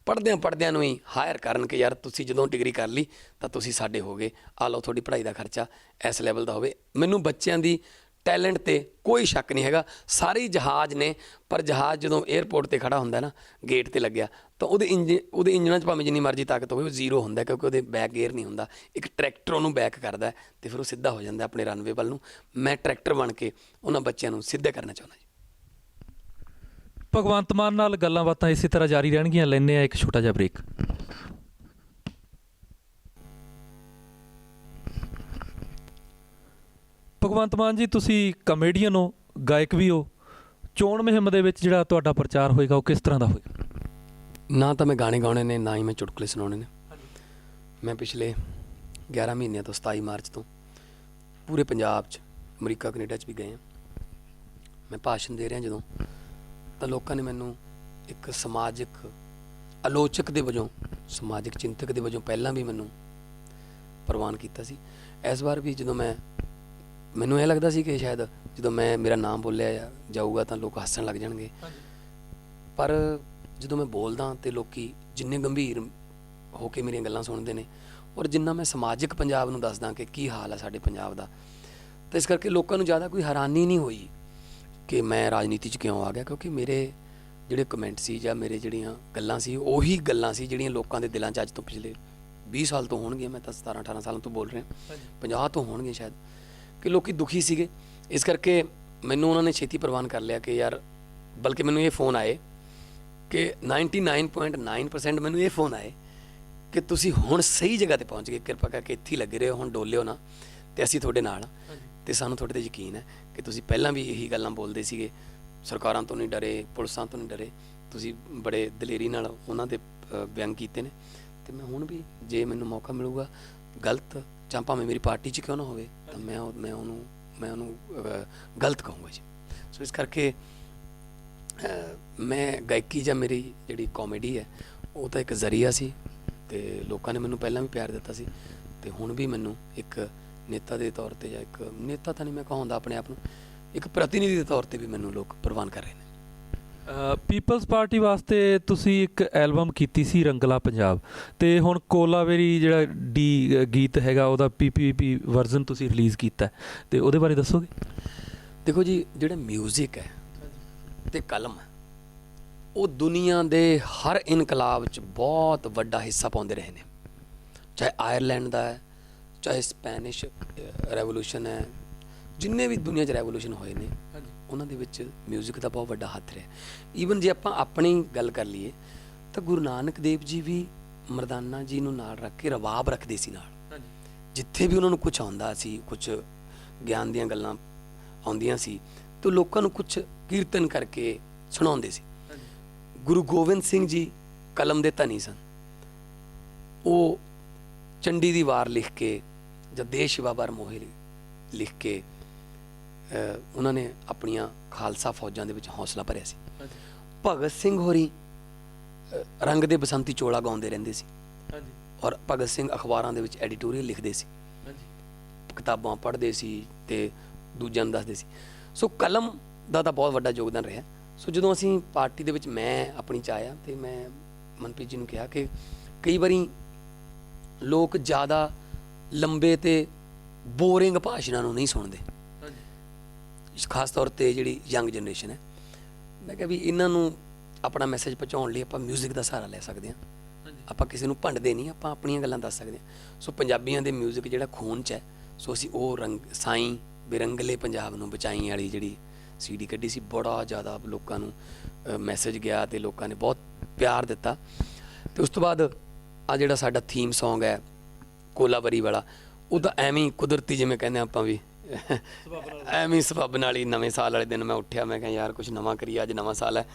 ਪੜ੍ਹਦਿਆਂ ਨੂੰ ਹੀ ਹਾਇਰ ਕਰਨ ਕਿ ਯਾਰ ਤੁਸੀਂ ਜਦੋਂ ਡਿਗਰੀ ਕਰ ਲਈ ਤਾਂ ਤੁਸੀਂ ਸਾਡੇ ਹੋ ਗਏ, ਆ ਲਓ ਤੁਹਾਡੀ ਪੜ੍ਹਾਈ ਦਾ ਖਰਚਾ ਇਸ ਲੈਵਲ ਦਾ ਹੋਵੇ। ਮੈਨੂੰ ਬੱਚਿਆਂ ਦੀ ਟੈਲੈਂਟ ਤੇ ਕੋਈ ਸ਼ੱਕ ਨਹੀਂ ਹੈਗਾ। ਸਾਰੇ ਹੀ ਜਹਾਜ਼ ਨੇ, ਪਰ ਜਹਾਜ਼ ਜਦੋਂ 에ਅਰਪੋਰਟ ਤੇ ਖੜਾ ਹੁੰਦਾ ਨਾ, ਗੇਟ ਤੇ ਲੱਗਿਆ, ਤਾਂ ਉਹਦੇ ਇੰਜਨਾਂ 'ਚ ਭਾਵੇਂ ਜਿੰਨੀ ਮਰਜ਼ੀ ਤਾਕਤ ਹੋਵੇ ਉਹ ਜ਼ੀਰੋ ਹੁੰਦਾ, ਕਿਉਂਕਿ ਉਹਦੇ ਬੈਕ ਗੇਅਰ ਨਹੀਂ ਹੁੰਦਾ। ਇੱਕ ਟਰੈਕਟਰ ਉਹਨੂੰ ਬੈਕ ਕਰਦਾ ਤੇ ਫਿਰ ਉਹ ਸਿੱਧਾ ਹੋ ਜਾਂਦਾ ਆਪਣੇ ਰਨਵੇ ਵੱਲ ਨੂੰ। ਮੈਂ ਟਰੈਕਟਰ ਬਣ ਕੇ ਉਹਨਾਂ ਬੱਚਿਆਂ ਨੂੰ ਸਿੱਧੇ ਕਰਨਾ ਚਾਹੁੰਦਾ ਜੀ। ਭਗਵੰਤ ਮਾਨ ਨਾਲ ਗੱਲਾਂ ਬਾਤਾਂ ਇਸੇ ਤਰ੍ਹਾਂ ਜਾਰੀ ਰਹਿਣਗੀਆਂ। ਲੈਂਦੇ ਆ ਇੱਕ ਛੋਟਾ ਜਿਹਾ ਬ੍ਰੇਕ। ਭਗਵੰਤ ਮਾਨ ਜੀ, ਤੁਸੀਂ ਕਾਮੇਡੀਅਨ ਹੋ, ਗਾਇਕ ਵੀ ਹੋ। ਚੋਣ ਮੁਹਿੰਮ ਦੇ ਵਿੱਚ ਜਿਹੜਾ ਤੁਹਾਡਾ ਪ੍ਰਚਾਰ ਹੋਏਗਾ ਉਹ ਕਿਸ ਤਰ੍ਹਾਂ ਦਾ ਹੋਏਗਾ? ਨਾ ਤਾਂ ਮੈਂ ਗਾਣੇ ਗਾਉਣੇ ਨੇ, ਨਾ ਹੀ ਮੈਂ ਚੁਟਕਲੇ ਸੁਣਾਉਣੇ ਨੇ। ਮੈਂ ਪਿਛਲੇ 11 ਮਹੀਨਿਆਂ ਤੋਂ 27 ਮਾਰਚ ਤੋਂ ਪੂਰੇ ਪੰਜਾਬ 'ਚ, ਅਮਰੀਕਾ ਕੈਨੇਡਾ 'ਚ ਵੀ ਗਏ ਹਾਂ। ਮੈਂ ਭਾਸ਼ਣ ਦੇ ਰਿਹਾ ਜਦੋਂ, ਤਾਂ ਲੋਕਾਂ ਨੇ ਮੈਨੂੰ ਇੱਕ ਸਮਾਜਿਕ ਆਲੋਚਕ ਦੇ ਵਜੋਂ, ਸਮਾਜਿਕ ਚਿੰਤਕ ਦੇ ਵਜੋਂ ਪਹਿਲਾਂ ਵੀ ਮੈਨੂੰ ਪ੍ਰਵਾਨ ਕੀਤਾ ਸੀ। ਇਸ ਵਾਰ ਵੀ ਜਦੋਂ ਮੈਨੂੰ ਇਹ ਲੱਗਦਾ ਸੀ ਕਿ ਸ਼ਾਇਦ ਜਦੋਂ ਮੇਰਾ ਨਾਮ ਬੋਲਿਆ ਜਾਊਗਾ ਤਾਂ ਲੋਕ ਹੱਸਣ ਲੱਗ ਜਾਣਗੇ, ਪਰ ਜਦੋਂ ਮੈਂ ਬੋਲਦਾ ਤੇ ਲੋਕੀ ਜਿੰਨੇ ਗੰਭੀਰ ਹੋ ਕੇ ਮੇਰੀਆਂ ਗੱਲਾਂ ਸੁਣਦੇ ਨੇ, ਔਰ ਜਿੰਨਾ ਮੈਂ ਸਮਾਜਿਕ ਪੰਜਾਬ ਨੂੰ ਦੱਸਦਾ ਕਿ ਕੀ ਹਾਲ ਹੈ ਸਾਡੇ ਪੰਜਾਬ ਦਾ, ਤਾਂ ਇਸ ਕਰਕੇ ਲੋਕਾਂ ਨੂੰ ਜ਼ਿਆਦਾ ਕੋਈ ਹੈਰਾਨੀ ਨਹੀਂ ਹੋਈ ਕਿ ਮੈਂ ਰਾਜਨੀਤੀ 'ਚ ਕਿਉਂ ਆ ਗਿਆ, ਕਿਉਂਕਿ ਮੇਰੇ ਜਿਹੜੇ ਕਮੈਂਟ ਸੀ ਜਾਂ ਮੇਰੇ ਜਿਹੜੀਆਂ ਗੱਲਾਂ ਸੀ, ਉਹੀ ਗੱਲਾਂ ਸੀ ਜਿਹੜੀਆਂ ਲੋਕਾਂ ਦੇ ਦਿਲਾਂ 'ਚ ਅੱਜ ਤੋਂ ਪਿਛਲੇ 20 ਸਾਲ ਤੋਂ ਹੋਣਗੀਆਂ। ਮੈਂ ਤਾਂ 17-18 ਸਾਲਾਂ ਤੋਂ ਬੋਲ ਰਿਹਾ, 50 ਤੋਂ ਹੋਣਗੇ ਸ਼ਾਇਦ, ਕਿ ਲੋਕੀ ਦੁਖੀ ਸੀਗੇ। ਇਸ ਕਰਕੇ ਮੈਨੂੰ ਉਹਨਾਂ ਨੇ ਛੇਤੀ ਪ੍ਰਵਾਨ ਕਰ ਲਿਆ ਕਿ ਯਾਰ, ਬਲਕਿ ਮੈਨੂੰ ਇਹ ਫੋਨ ਆਏ ਕਿ 99.9% ਮੈਨੂੰ ਇਹ ਫੋਨ ਆਏ ਕਿ ਤੁਸੀਂ ਹੁਣ ਸਹੀ ਜਗ੍ਹਾ 'ਤੇ ਪਹੁੰਚ ਗਏ, ਕਿਰਪਾ ਕਰਕੇ ਇੱਥੇ ਹੀ ਲੱਗੇ ਰਹੋ, ਹੁਣ ਡੋਲਿਓ ਨਾ, ਅਤੇ ਅਸੀਂ ਤੁਹਾਡੇ ਨਾਲ ਹਾਂ। ਅਤੇ ਸਾਨੂੰ ਤੁਹਾਡੇ 'ਤੇ ਯਕੀਨ ਹੈ ਕਿ ਤੁਸੀਂ ਪਹਿਲਾਂ ਵੀ ਇਹੀ ਗੱਲਾਂ ਬੋਲਦੇ ਸੀਗੇ, ਸਰਕਾਰਾਂ ਤੋਂ ਨਹੀਂ ਡਰੇ, ਪੁਲਿਸਾਂ ਤੋਂ ਨਹੀਂ ਡਰੇ, ਤੁਸੀਂ ਬੜੇ ਦਲੇਰੀ ਨਾਲ ਉਹਨਾਂ ਦੇ ਬਿਆਨ ਕੀਤੇ ਨੇ। ਅਤੇ ਮੈਂ ਹੁਣ ਵੀ, ਜੇ ਮੈਨੂੰ ਮੌਕਾ ਮਿਲੂਗਾ, ਗਲਤ ਜਾਂ ਭਾਵੇਂ ਮੇਰੀ ਪਾਰਟੀ 'ਚ ਕਿਉਂ ਨਾ ਹੋਵੇ, ਤਾਂ ਮੈਂ ਉਹਨੂੰ ਗਲਤ ਕਹੂੰਗਾ ਜੀ। ਸੋ ਇਸ ਕਰਕੇ ਮੈਂ ਗਾਇਕੀ ਜਾਂ ਮੇਰੀ ਜਿਹੜੀ ਕਾਮੇਡੀ ਹੈ ਉਹ ਤਾਂ ਇੱਕ ਜ਼ਰੀਆ ਸੀ, ਅਤੇ ਲੋਕਾਂ ਨੇ ਮੈਨੂੰ ਪਹਿਲਾਂ ਵੀ ਪਿਆਰ ਦਿੱਤਾ ਸੀ, ਅਤੇ ਹੁਣ ਵੀ ਮੈਨੂੰ ਇੱਕ ਨੇਤਾ ਦੇ ਤੌਰ 'ਤੇ, ਜਾਂ ਇੱਕ ਨੇਤਾ ਤਾਂ ਨਹੀਂ ਮੈਂ ਕਹਾਉਂਦਾ ਆਪਣੇ ਆਪ ਨੂੰ, ਇੱਕ ਪ੍ਰਤੀਨਿਧੀ ਦੇ ਤੌਰ 'ਤੇ ਵੀ ਮੈਨੂੰ ਲੋਕ ਪ੍ਰਵਾਨ ਕਰ ਰਹੇ ਨੇ। ਪੀਪਲਸ ਪਾਰਟੀ ਵਾਸਤੇ ਤੁਸੀਂ ਇੱਕ ਐਲਬਮ ਕੀਤੀ ਸੀ, ਰੰਗਲਾ ਪੰਜਾਬ, ਅਤੇ ਹੁਣ ਕੋਲਾਵੇਰੀ ਜਿਹੜਾ ਗੀਤ ਹੈਗਾ ਉਹਦਾ PPP ਵਰਜ਼ਨ ਤੁਸੀਂ ਰਿਲੀਜ਼ ਕੀਤਾ, ਅਤੇ ਉਹਦੇ ਬਾਰੇ ਦੱਸੋਗੇ? ਦੇਖੋ ਜੀ, ਜਿਹੜਾ ਮਿਊਜ਼ਿਕ ਹੈ ਅਤੇ ਕਲਮ ਹੈ, ਉਹ ਦੁਨੀਆ ਦੇ ਹਰ ਇਨਕਲਾਬ 'ਚ ਬਹੁਤ ਵੱਡਾ ਹਿੱਸਾ ਪਾਉਂਦੇ ਰਹੇ ਨੇ। ਚਾਹੇ ਆਇਰਲੈਂਡ ਦਾ ਹੈ, ਚਾਹੇ ਸਪੈਨਿਸ਼ ਰੈਵੋਲੂਸ਼ਨ ਹੈ, ਜਿੰਨੇ ਵੀ ਦੁਨੀਆ 'ਚ ਰੈਵੋਲੂਸ਼ਨ ਹੋਏ ਨੇ, ਉਹਨਾਂ ਦੇ ਵਿੱਚ ਮਿਊਜ਼ਿਕ ਦਾ ਬਹੁਤ ਵੱਡਾ ਹੱਥ ਰਿਹਾ। ਈਵਨ ਜੇ ਆਪਾਂ ਆਪਣੀ ਗੱਲ ਕਰ ਲਈਏ ਤਾਂ ਗੁਰੂ ਨਾਨਕ ਦੇਵ ਜੀ ਵੀ ਮਰਦਾਨਾ ਜੀ ਨੂੰ ਨਾਲ ਰੱਖ ਕੇ ਰਵਾਬ ਰੱਖਦੇ ਸੀ ਨਾਲ। ਜਿੱਥੇ ਵੀ ਉਹਨਾਂ ਨੂੰ ਕੁਛ ਆਉਂਦਾ ਸੀ, ਕੁਛ ਗਿਆਨ ਦੀਆਂ ਗੱਲਾਂ ਆਉਂਦੀਆਂ ਸੀ, ਤਾਂ ਲੋਕਾਂ ਨੂੰ ਕੁਛ ਕੀਰਤਨ ਕਰਕੇ ਸੁਣਾਉਂਦੇ ਸੀ। ਗੁਰੂ ਗੋਬਿੰਦ ਸਿੰਘ ਜੀ ਕਲਮ ਦੇ ਧਨੀ ਸਨ। ਉਹ ਚੰਡੀ ਦੀ ਵਾਰ ਲਿਖ ਕੇ ਜਾਂ ਦੇਸ਼ ਸ਼ਿਵਾ ਬਾਰ ਮੋਹੇ ਲਿਖ ਕੇ ਉਹਨਾਂ ਨੇ ਆਪਣੀਆਂ ਖਾਲਸਾ ਫੌਜਾਂ ਦੇ ਵਿੱਚ ਹੌਸਲਾ ਭਰਿਆ ਸੀ। ਭਗਤ ਸਿੰਘ ਹੋਰੀ ਰੰਗ ਦੇ ਬਸੰਤੀ ਚੋਲਾ ਗਾਉਂਦੇ ਰਹਿੰਦੇ ਸੀ, ਔਰ ਭਗਤ ਸਿੰਘ ਅਖਬਾਰਾਂ ਦੇ ਵਿੱਚ ਐਡੀਟੋਰੀਅਲ ਲਿਖਦੇ ਸੀ, ਕਿਤਾਬਾਂ ਪੜ੍ਹਦੇ ਸੀ ਅਤੇ ਦੂਜਿਆਂ ਨੂੰ ਦੱਸਦੇ ਸੀ। ਸੋ ਕਲਮ ਦਾ ਤਾਂ ਬਹੁਤ ਵੱਡਾ ਯੋਗਦਾਨ ਰਿਹਾ। ਸੋ ਜਦੋਂ ਅਸੀਂ ਪਾਰਟੀ ਦੇ ਵਿੱਚ, ਮੈਂ ਆਪਣੀ 'ਚ ਆਇਆ, ਅਤੇ ਮੈਂ ਮਨਪ੍ਰੀਤ ਜੀ ਨੂੰ ਕਿਹਾ ਕਿ ਕਈ ਵਾਰੀ ਲੋਕ ਜ਼ਿਆਦਾ ਲੰਬੇ ਅਤੇ ਬੋਰਿੰਗ ਭਾਸ਼ਣਾਂ ਨੂੰ ਨਹੀਂ ਸੁਣਦੇ, ਖਾਸ ਤੌਰ 'ਤੇ ਜਿਹੜੀ ਯੰਗ ਜਨਰੇਸ਼ਨ ਹੈ। ਮੈਂ ਕਿਹਾ ਵੀ ਇਹਨਾਂ ਨੂੰ ਆਪਣਾ ਮੈਸੇਜ ਪਹੁੰਚਾਉਣ ਲਈ ਆਪਾਂ ਮਿਊਜ਼ਿਕ ਦਾ ਸਹਾਰਾ ਲੈ ਸਕਦੇ ਹਾਂ। ਆਪਾਂ ਕਿਸੇ ਨੂੰ ਭੰਡਦੇ ਨਹੀਂ, ਆਪਾਂ ਆਪਣੀਆਂ ਗੱਲਾਂ ਦੱਸ ਸਕਦੇ ਹਾਂ। ਸੋ ਪੰਜਾਬੀਆਂ ਦੇ ਮਿਊਜ਼ਿਕ ਜਿਹੜਾ ਖੂਨ 'ਚ ਹੈ, ਸੋ ਅਸੀਂ ਉਹ ਸਾਈਂ ਬਿਰੰਗਲੇ ਪੰਜਾਬ ਨੂੰ ਬਚਾਈ ਵਾਲੀ ਜਿਹੜੀ CD ਕੱਢੀ ਸੀ, ਬੜਾ ਜ਼ਿਆਦਾ ਲੋਕਾਂ ਨੂੰ ਮੈਸੇਜ ਗਿਆ ਅਤੇ ਲੋਕਾਂ ਨੇ ਬਹੁਤ ਪਿਆਰ ਦਿੱਤਾ। ਅਤੇ ਉਸ ਤੋਂ ਬਾਅਦ ਆ ਜਿਹੜਾ ਸਾਡਾ ਥੀਮ ਸੌਂਗ ਹੈ ਕੋਲਾਵਰੀ ਵਾਲਾ, ਉਹ ਤਾਂ ਐਵੇਂ ਹੀ ਕੁਦਰਤੀ, ਜਿਵੇਂ ਕਹਿੰਦੇ ਆਪਾਂ ਵੀ ਐਵੇਂ ਸਬੱਬ ਨਾਲ ਹੀ ਨਵੇਂ ਸਾਲ ਵਾਲੇ ਦਿਨ ਮੈਂ ਉੱਠਿਆ, ਮੈਂ ਕਿਹਾ ਯਾਰ ਕੁਛ ਨਵਾਂ ਕਰੀਏ, ਅੱਜ ਨਵਾਂ ਸਾਲ ਹੈ,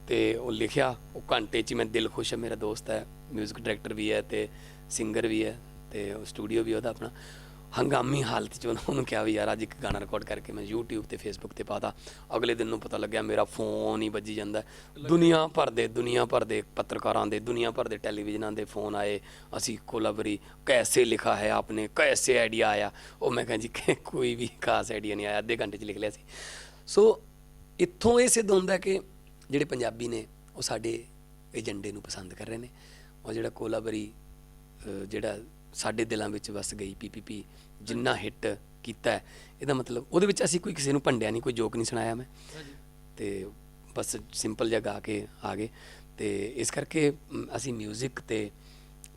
ਅਤੇ ਉਹ ਲਿਖਿਆ। ਉਹ ਘੰਟੇ 'ਚ ਹੀ ਮੈਂ ਦਿਲ ਖੁਸ਼ ਹੈ, ਮੇਰਾ ਦੋਸਤ ਹੈ, ਮਿਊਜ਼ਿਕ ਡਾਇਰੈਕਟਰ ਵੀ ਹੈ ਅਤੇ ਸਿੰਗਰ ਵੀ ਹੈ, ਅਤੇ ਉਹ ਸਟੂਡੀਓ ਵੀ ਉਹਦਾ ਆਪਣਾ। ਹੰਗਾਮੀ ਹਾਲਤ 'ਚ ਉਹਨੂੰ ਕਿਹਾ ਵੀ ਯਾਰ ਅੱਜ ਇੱਕ ਗਾਣਾ ਰਿਕਾਰਡ ਕਰਕੇ ਮੈਂ YouTube ਤੇ Facebook ਤੇ ਪਾਤਾ। ਅਗਲੇ ਦਿਨ ਨੂੰ ਪਤਾ ਲੱਗਿਆ ਮੇਰਾ ਫੋਨ ਹੀ ਵੱਜੀ ਜਾਂਦਾ। ਦੁਨੀਆ ਭਰ ਦੇ ਪੱਤਰਕਾਰਾਂ ਦੇ, ਦੁਨੀਆ ਭਰ ਦੇ ਟੈਲੀਵਿਜ਼ਨਾਂ ਦੇ ਫੋਨ ਆਏ, ਅਸੀਂ ਕੋਲਾਬਰੀ ਕੈਸੇ ਲਿਖਾ ਹੈ ਆਪਨੇ, ਕੈਸੇ ਆਈਡੀਆ ਆਇਆ। ਉਹ ਮੈਂ ਕਿਹਾ ਜੀ ਕਿ ਕੋਈ ਵੀ ਖਾਸ ਆਈਡੀਆ ਨਹੀਂ ਆਇਆ, ਅੱਧੇ ਘੰਟੇ 'ਚ ਲਿਖ ਲਿਆ ਸੀ। ਸੋ ਇੱਥੋਂ ਇਹ ਸਿੱਧ ਹੁੰਦਾ ਕਿ ਜਿਹੜੇ ਪੰਜਾਬੀ ਨੇ ਉਹ ਸਾਡੇ ਏਜੰਡੇ ਨੂੰ ਪਸੰਦ ਕਰ ਰਹੇ ਨੇ। ਉਹ ਜਿਹੜਾ ਕੋਲਾਬਰੀ ਜਿਹੜਾ ਸਾਡੇ ਦਿਲਾਂ ਵਿੱਚ ਵਸ ਗਈ PPP ਜਿੰਨਾ ਹਿੱਟ ਕੀਤਾ ਹੈ, ਇਹਦਾ ਮਤਲਬ ਉਹਦੇ ਵਿੱਚ ਅਸੀਂ ਕੋਈ ਕਿਸੇ ਨੂੰ ਭੰਡਿਆ ਨਹੀਂ, ਕੋਈ ਜੋਕ ਨਹੀਂ ਸੁਣਾਇਆ ਮੈਂ, ਅਤੇ ਬਸ ਸਿੰਪਲ ਜਿਹਾ ਗਾ ਕੇ ਆ ਗਏ। ਅਤੇ ਇਸ ਕਰਕੇ ਅਸੀਂ ਮਿਊਜ਼ਿਕ ਅਤੇ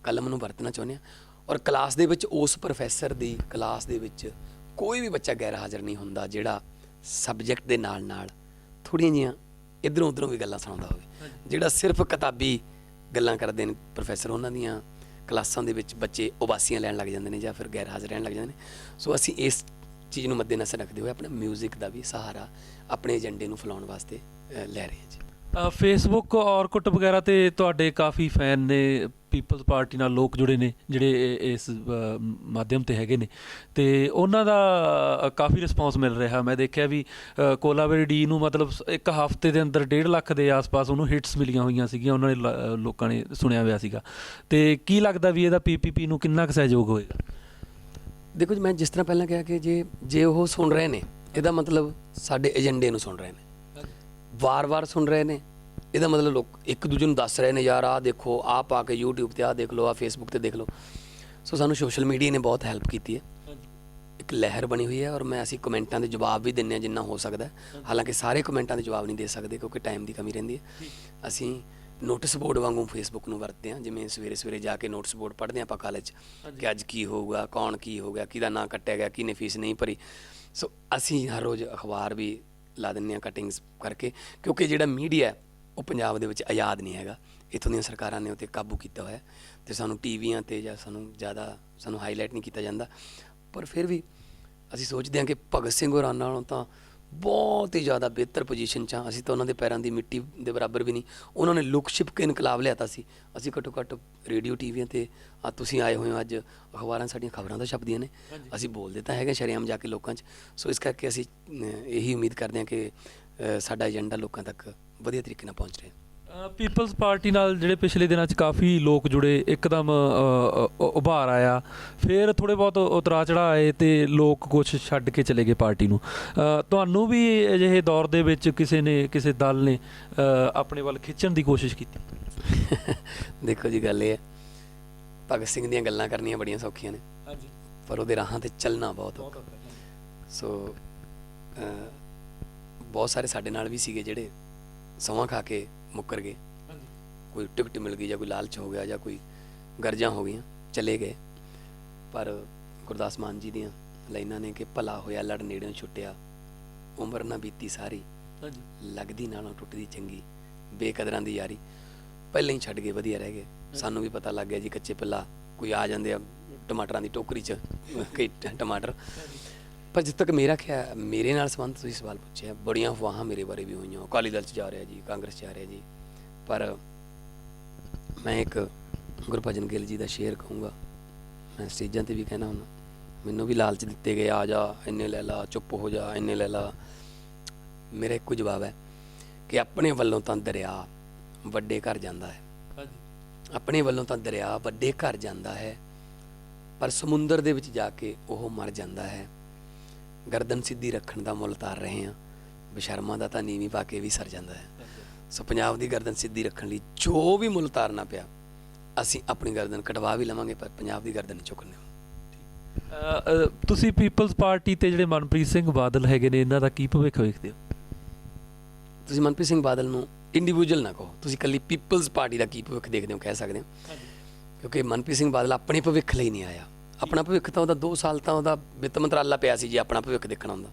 ਕਲਮ ਨੂੰ ਵਰਤਣਾ ਚਾਹੁੰਦੇ ਹਾਂ। ਔਰ ਕਲਾਸ ਦੇ ਵਿੱਚ ਉਸ ਪ੍ਰੋਫੈਸਰ ਦੀ ਕਲਾਸ ਦੇ ਵਿੱਚ ਕੋਈ ਵੀ ਬੱਚਾ ਗੈਰ ਹਾਜ਼ਰ ਨਹੀਂ ਹੁੰਦਾ ਜਿਹੜਾ ਸਬਜੈਕਟ ਦੇ ਨਾਲ ਨਾਲ ਥੋੜ੍ਹੀਆਂ ਜਿਹੀਆਂ ਇੱਧਰੋਂ ਉੱਧਰੋਂ ਵੀ ਗੱਲਾਂ ਸੁਣਾਉਂਦਾ ਹੋਵੇ। ਜਿਹੜਾ ਸਿਰਫ ਕਿਤਾਬੀ ਗੱਲਾਂ ਕਰਦੇ ਨੇ ਪ੍ਰੋਫੈਸਰ, ਉਹਨਾਂ ਦੀਆਂ ਕਲਾਸਾਂ ਦੇ ਵਿੱਚ ਬੱਚੇ ਉਬਾਸੀਆਂ ਲੈਣ ਲੱਗ ਜਾਂਦੇ ਨੇ ਜਾਂ ਫਿਰ ਗੈਰ ਹਾਜ਼ਰ ਰਹਿਣ ਲੱਗ ਜਾਂਦੇ ਨੇ। ਸੋ ਅਸੀਂ ਇਸ ਚੀਜ਼ ਨੂੰ ਮੱਦੇਨਜ਼ਰ ਰੱਖਦੇ ਹੋਏ ਆਪਣੇ ਮਿਊਜ਼ਿਕ ਦਾ ਵੀ ਸਹਾਰਾ ਆਪਣੇ ਏਜੰਡੇ ਨੂੰ ਫੈਲਾਉਣ ਵਾਸਤੇ ਲੈ ਰਹੇ ਹਾਂ ਜੀ। ਫੇਸਬੁੱਕ ਔਰਕੁੱਟ ਵਗੈਰਾ 'ਤੇ ਤੁਹਾਡੇ ਕਾਫੀ ਫੈਨ ਨੇ, ਪੀਪਲਜ਼ ਪਾਰਟੀ ਨਾਲ ਲੋਕ ਜੁੜੇ ਨੇ ਜਿਹੜੇ ਇਸ ਮਾਧਿਅਮ 'ਤੇ ਹੈਗੇ ਨੇ, ਅਤੇ ਉਹਨਾਂ ਦਾ ਕਾਫੀ ਰਿਸਪੌਂਸ ਮਿਲ ਰਿਹਾ। ਮੈਂ ਦੇਖਿਆ ਵੀ ਕੋਲਾਬਰੀ ਡੀ ਨੂੰ ਮਤਲਬ ਇੱਕ ਹਫ਼ਤੇ ਦੇ ਅੰਦਰ 1.5 ਲੱਖ ਦੇ ਆਸ-ਪਾਸ ਉਹਨੂੰ ਹਿੱਟਸ ਮਿਲੀਆਂ ਹੋਈਆਂ ਸੀਗੀਆਂ, ਉਹਨਾਂ ਨੇ ਲੋਕਾਂ ਨੇ ਸੁਣਿਆ ਹੋਇਆ ਸੀਗਾ। ਅਤੇ ਕੀ ਲੱਗਦਾ ਵੀ ਇਹਦਾ PPP ਨੂੰ ਕਿੰਨਾ ਕੁ ਸਹਿਯੋਗ ਹੋਏਗਾ? ਦੇਖੋ ਜੀ, ਮੈਂ ਜਿਸ ਤਰ੍ਹਾਂ ਪਹਿਲਾਂ ਕਿਹਾ ਕਿ ਜੇ ਉਹ ਸੁਣ ਰਹੇ ਨੇ, ਇਹਦਾ ਮਤਲਬ ਸਾਡੇ ਏਜੰਡੇ ਨੂੰ ਸੁਣ ਰਹੇ ਨੇ, ਵਾਰ-ਵਾਰ ਸੁਣ ਰਹੇ ਨੇ। ਇਹਦਾ ਮਤਲਬ ਲੋਕ ਇੱਕ ਦੂਜੇ ਨੂੰ ਦੱਸ ਰਹੇ ਨੇ, ਯਾਰ ਆਹ ਦੇਖੋ, ਆਹ ਪਾ ਕੇ YouTube 'ਤੇ ਆਹ ਦੇਖ ਲਓ, ਆਹ Facebook 'ਤੇ ਦੇਖ ਲਓ। ਸੋ ਸਾਨੂੰ ਸੋਸ਼ਲ ਮੀਡੀਆ ਨੇ ਬਹੁਤ ਹੈਲਪ ਕੀਤੀ ਹੈ, ਇੱਕ ਲਹਿਰ ਬਣੀ ਹੋਈ ਹੈ। ਔਰ ਅਸੀਂ ਕਮੈਂਟਾਂ ਦੇ ਜਵਾਬ ਵੀ ਦਿੰਦੇ ਹਾਂ ਜਿੰਨਾ ਹੋ ਸਕਦਾ। ਹਾਲਾਂਕਿ ਸਾਰੇ ਕਮੈਂਟਾਂ ਦੇ ਜਵਾਬ ਨਹੀਂ ਦੇ ਸਕਦੇ ਕਿਉਂਕਿ ਟਾਈਮ ਦੀ ਕਮੀ ਰਹਿੰਦੀ ਹੈ। ਅਸੀਂ ਨੋਟਿਸ ਬੋਰਡ ਵਾਂਗੂ Facebook ਨੂੰ ਵਰਤਦੇ ਹਾਂ। ਜਿਵੇਂ ਸਵੇਰੇ ਜਾ ਕੇ ਨੋਟਿਸ ਬੋਰਡ ਪੜ੍ਹਦੇ ਹਾਂ ਆਪਾਂ ਕਾਲਜ 'ਚ ਕਿ ਅੱਜ ਕੀ ਹੋਊਗਾ, ਕੌਣ ਕੀ ਹੋ ਗਿਆ, ਕਿਹਦਾ ਨਾਂ ਕੱਟਿਆ ਗਿਆ, ਕਿਹਨੇ ਫੀਸ ਨਹੀਂ ਭਰੀ। ਸੋ ਅਸੀਂ ਹਰ ਰੋਜ਼ ਅਖਬਾਰ ਵੀ ਲਾ ਦਿੰਦੇ ਹਾਂ ਕਟਿੰਗਸ ਕਰਕੇ, ਕਿਉਂਕਿ ਜਿਹੜਾ ਮੀਡੀਆ ਉਹ ਪੰਜਾਬ ਦੇ ਵਿੱਚ ਆਜ਼ਾਦ ਨਹੀਂ ਹੈਗਾ। ਇੱਥੋਂ ਦੀਆਂ ਸਰਕਾਰਾਂ ਨੇ ਉਹ 'ਤੇ ਕਾਬੂ ਕੀਤਾ ਹੋਇਆ ਅਤੇ ਸਾਨੂੰ ਟੀਵੀਆਂ 'ਤੇ ਜਾਂ ਸਾਨੂੰ ਹਾਈਲਾਈਟ ਨਹੀਂ ਕੀਤਾ ਜਾਂਦਾ। ਪਰ ਫਿਰ ਵੀ ਅਸੀਂ ਸੋਚਦੇ ਹਾਂ ਕਿ ਭਗਤ ਸਿੰਘ ਹੋਰਾਂ ਨਾਲੋਂ ਤਾਂ ਬਹੁਤ ਹੀ ਜ਼ਿਆਦਾ ਬਿਹਤਰ ਪੋਜੀਸ਼ਨ 'ਚ ਹਾਂ ਅਸੀਂ। ਤਾਂ ਉਹਨਾਂ ਦੇ ਪੈਰਾਂ ਦੀ ਮਿੱਟੀ ਦੇ ਬਰਾਬਰ ਵੀ ਨਹੀਂ। ਉਹਨਾਂ ਨੇ ਲੁਕ ਛਿਪ ਕੇ ਇਨਕਲਾਬ ਲਿਆਤਾ ਸੀ, ਅਸੀਂ ਘੱਟੋ ਘੱਟ ਰੇਡੀਓ ਟੀਵੀਆਂ 'ਤੇ ਤੁਸੀਂ ਆਏ ਹੋਏ ਹੋ, ਅੱਜ ਅਖਬਾਰਾਂ ਸਾਡੀਆਂ ਖਬਰਾਂ ਤਾਂ ਛਪਦੀਆਂ ਨੇ, ਅਸੀਂ ਬੋਲਦੇ ਤਾਂ ਹੈਗੇ ਸ਼ਰੇਆਮ ਜਾ ਕੇ ਲੋਕਾਂ 'ਚ। ਸੋ ਇਸ ਕਰਕੇ ਅਸੀਂ ਇਹੀ ਉਮੀਦ ਕਰਦੇ ਹਾਂ ਕਿ ਸਾਡਾ ਏਜੰਡਾ ਲੋਕਾਂ ਤੱਕ ਵਧੀਆ ਤਰੀਕੇ ਨਾਲ ਪਹੁੰਚ ਰਿਹਾ। ਪੀਪਲਜ਼ ਪਾਰਟੀ ਨਾਲ ਜਿਹੜੇ ਪਿਛਲੇ ਦਿਨਾਂ 'ਚ ਕਾਫੀ ਲੋਕ ਜੁੜੇ, ਇੱਕਦਮ ਉਭਾਰ ਆਇਆ, ਫਿਰ ਥੋੜ੍ਹੇ ਬਹੁਤ ਉਤਰਾਅ ਚੜ੍ਹਾਅ ਆਏ ਅਤੇ ਲੋਕ ਕੁਛ ਛੱਡ ਕੇ ਚਲੇ ਗਏ ਪਾਰਟੀ ਨੂੰ। ਤੁਹਾਨੂੰ ਵੀ ਅਜਿਹੇ ਦੌਰ ਦੇ ਵਿੱਚ ਕਿਸੇ ਦਲ ਨੇ ਆਪਣੇ ਵੱਲ ਖਿੱਚਣ ਦੀ ਕੋਸ਼ਿਸ਼ ਕੀਤੀ? ਦੇਖੋ ਜੀ, ਗੱਲ ਇਹ ਹੈ, ਭਗਤ ਸਿੰਘ ਦੀਆਂ ਗੱਲਾਂ ਕਰਨੀਆਂ ਬੜੀਆਂ ਸੌਖੀਆਂ ਨੇ, ਪਰ ਉਹਦੇ ਰਾਹਾਂ 'ਤੇ ਚੱਲਣਾ ਬਹੁਤ ਔਖਾ। ਸੋ ਬਹੁਤ ਸਾਰੇ ਸਾਡੇ ਨਾਲ ਵੀ ਸੀਗੇ ਜਿਹੜੇ ਸਹੁੰ ਖਾ ਕੇ ਮੁੱਕਰ ਗਏ। ਕੋਈ ਟਿਕਟ ਮਿਲ ਗਈ ਜਾਂ ਕੋਈ ਲਾਲਚ ਹੋ ਗਿਆ ਜਾਂ ਕੋਈ ਗਰਜਾਂ ਹੋ ਗਈਆਂ, ਚਲੇ ਗਏ। ਪਰ ਗੁਰਦਾਸ ਮਾਨ ਜੀ ਦੀਆਂ ਲਾਈਨਾਂ ਨੇ ਕਿ ਭਲਾ ਹੋਇਆ ਲੜ ਨੇੜਿਓਂ ਛੁੱਟਿਆ, ਉਮਰ ਨਾ ਬੀਤੀ ਸਾਰੀ, ਲੱਗਦੀ ਨਾਲੋਂ ਟੁੱਟਦੀ ਚੰਗੀ, ਬੇਕਦਰਾਂ ਦੀ ਯਾਰੀ। ਪਹਿਲਾਂ ਹੀ ਛੱਡ ਗਏ, ਵਧੀਆ ਰਹਿ ਗਏ। ਸਾਨੂੰ ਵੀ ਪਤਾ ਲੱਗ ਗਿਆ ਜੀ, ਕੱਚੇ ਪੱਲਾ ਕੋਈ ਆ ਜਾਂਦੇ ਆ ਟਮਾਟਰਾਂ ਦੀ ਟੋਕਰੀ 'ਚ ਕਈ ਟਮਾਟਰ। ਪਰ ਜਿੱਥੇ ਤੱਕ ਮੇਰੇ ਨਾਲ ਸੰਬੰਧ ਤੁਸੀਂ ਸਵਾਲ ਪੁੱਛਿਆ, ਬੜੀਆਂ ਅਫਵਾਹਾਂ ਮੇਰੇ ਬਾਰੇ ਵੀ ਹੋਈਆਂ, ਅਕਾਲੀ ਦਲ 'ਚ ਜਾ ਰਿਹਾ ਜੀ, ਕਾਂਗਰਸ 'ਚ ਜਾ ਰਿਹਾ ਜੀ। ਪਰ ਮੈਂ ਇੱਕ ਗੁਰਭਜਨ ਗਿੱਲ ਜੀ ਦਾ ਸ਼ੇਅਰ ਕਹੂੰਗਾ, ਮੈਂ ਸਟੇਜਾਂ 'ਤੇ ਵੀ ਕਹਿਣਾ ਹੁੰਦਾ, ਮੈਨੂੰ ਵੀ ਲਾਲਚ ਦਿੱਤੇ ਗਏ, ਆ ਜਾ ਇੰਨੇ ਲੈ ਲਾ, ਚੁੱਪ ਹੋ ਜਾ ਇੰਨੇ ਲੈ ਲਾ। ਮੇਰਾ ਇੱਕੋ ਜਵਾਬ ਹੈ ਕਿ ਆਪਣੇ ਵੱਲੋਂ ਤਾਂ ਦਰਿਆ ਵੱਡੇ ਘਰ ਜਾਂਦਾ ਹੈ, ਆਪਣੇ ਵੱਲੋਂ ਤਾਂ ਦਰਿਆ ਵੱਡੇ ਘਰ ਜਾਂਦਾ ਹੈ, ਪਰ ਸਮੁੰਦਰ ਦੇ ਵਿੱਚ ਜਾ ਕੇ ਉਹ ਮਰ ਜਾਂਦਾ ਹੈ। ਗਰਦਨ ਸਿੱਧੀ ਰੱਖਣ ਦਾ ਮੁੱਲ ਤਾਰ ਰਹੇ ਹਾਂ, ਬਸ਼ਰਮਾਂ ਦਾ ਤਾਂ ਨੀਵੀਂ ਪਾ ਕੇ ਵੀ ਸਰ ਜਾਂਦਾ ਹੈ। ਸੋ ਪੰਜਾਬ ਦੀ ਗਰਦਨ ਸਿੱਧੀ ਰੱਖਣ ਲਈ ਜੋ ਵੀ ਮੁੱਲ ਤਾਰਨਾ ਪਿਆ, ਅਸੀਂ ਆਪਣੀ ਗਰਦਨ ਕਟਵਾ ਵੀ ਲਵਾਂਗੇ, ਪਰ ਪੰਜਾਬ ਦੀ ਗਰਦਨ ਚੁੱਕਣ ਨਹੀਂ। ਤੁਸੀਂ ਪੀਪਲਜ਼ ਪਾਰਟੀ ਤੇ ਜਿਹੜੇ ਮਨਪ੍ਰੀਤ ਸਿੰਘ ਬਾਦਲ ਹੈਗੇ ਨੇ, ਇਹਨਾਂ ਦਾ ਕੀ ਭਵਿੱਖ ਵੇਖਦੇ ਹੋ? ਤੁਸੀਂ ਮਨਪ੍ਰੀਤ ਸਿੰਘ ਬਾਦਲ ਨੂੰ ਇੰਡੀਵਿਜੂਅਲ ਨਾ ਕਹੋ, ਤੁਸੀਂ ਇਕੱਲੀ ਪੀਪਲਜ਼ ਪਾਰਟੀ ਦਾ ਕੀ ਭਵਿੱਖ ਦੇਖਦੇ ਹੋ ਕਹਿ ਸਕਦੇ ਹੋ, ਕਿਉਂਕਿ ਮਨਪ੍ਰੀਤ ਸਿੰਘ ਬਾਦਲ ਆਪਣੇ ਭਵਿੱਖ ਲਈ ਨਹੀਂ ਆਇਆ। ਆਪਣਾ ਭਵਿੱਖ ਤਾਂ ਉਹਦਾ 2 ਸਾਲ ਤਾਂ ਉਹਦਾ ਵਿੱਤ ਮੰਤਰਾਲਾ ਪਿਆ ਸੀ ਜੀ, ਆਪਣਾ ਭਵਿੱਖ ਦੇਖਣਾ ਹੁੰਦਾ।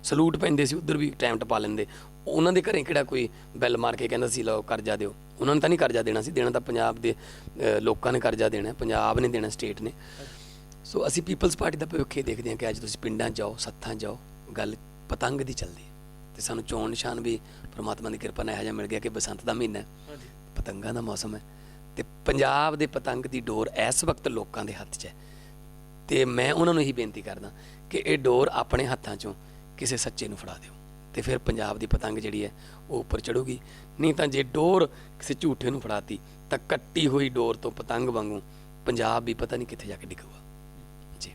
ਸਲੂਟ ਪੈਂਦੇ ਸੀ, ਉੱਧਰ ਵੀ ਟਾਈਮ ਟਪਾ ਲੈਂਦੇ। ਉਹਨਾਂ ਦੇ ਘਰੇ ਕਿਹੜਾ ਕੋਈ ਬੈਲ ਮਾਰ ਕੇ ਕਹਿੰਦਾ ਸੀ ਲਓ ਕਰਜ਼ਾ ਦਿਓ। ਉਹਨਾਂ ਨੇ ਤਾਂ ਨਹੀਂ ਕਰਜ਼ਾ ਦੇਣਾ ਸੀ, ਦੇਣਾ ਤਾਂ ਪੰਜਾਬ ਦੇ ਲੋਕਾਂ ਨੇ ਕਰਜ਼ਾ ਦੇਣਾ, ਪੰਜਾਬ ਨੇ ਦੇਣਾ, ਸਟੇਟ ਨੇ। ਸੋ ਅਸੀਂ ਪੀਪਲਜ਼ ਪਾਰਟੀ ਦਾ ਭਵਿੱਖ ਇਹ ਦੇਖਦੇ ਹਾਂ ਕਿ ਅੱਜ ਤੁਸੀਂ ਪਿੰਡਾਂ 'ਚ ਜਾਓ, ਸੱਥਾਂ 'ਚ ਜਾਓ, ਗੱਲ ਪਤੰਗ ਦੀ ਚੱਲਦੀ ਹੈ। ਅਤੇ ਸਾਨੂੰ ਚੋਣ ਨਿਸ਼ਾਨ ਵੀ ਪਰਮਾਤਮਾ ਦੀ ਕਿਰਪਾ ਨਾਲ ਇਹੋ ਜਿਹਾ ਮਿਲ ਗਿਆ ਕਿ ਬਸੰਤ ਦਾ ਮਹੀਨਾ, ਪਤੰਗਾਂ ਦਾ ਮੌਸਮ ਹੈ, ਅਤੇ ਪੰਜਾਬ ਦੇ ਪਤੰਗ ਦੀ ਡੋਰ ਇਸ ਵਕਤ ਲੋਕਾਂ ਦੇ ਹੱਥ 'ਚ ਹੈ। ਤੇ ਮੈਂ ਉਹਨਾਂ ਨੂੰ ਇਹੀ ਬੇਨਤੀ ਕਰਦਾ ਕਿ ਇਹ ਡੋਰ ਆਪਣੇ ਹੱਥਾਂ 'ਚੋਂ ਕਿਸੇ ਸੱਚੇ ਨੂੰ ਫੜਾ ਦਿਓ ਤੇ ਫਿਰ ਪੰਜਾਬ ਦੀ ਪਤੰਗ ਜਿਹੜੀ ਹੈ ਉਹ ਉੱਪਰ ਚੜੂਗੀ। ਨਹੀਂ ਤਾਂ ਜੇ ਡੋਰ ਕਿਸੇ ਝੂਠੇ ਨੂੰ ਫੜਾਤੀ ਤਾਂ ਕੱਟੀ ਹੋਈ ਡੋਰ ਤੋਂ ਪਤੰਗ ਵਾਂਗੂ ਪੰਜਾਬ ਵੀ ਪਤਾ ਨਹੀਂ ਕਿੱਥੇ ਜਾ ਕੇ ਡਿੱਗੂਗਾ ਜੀ।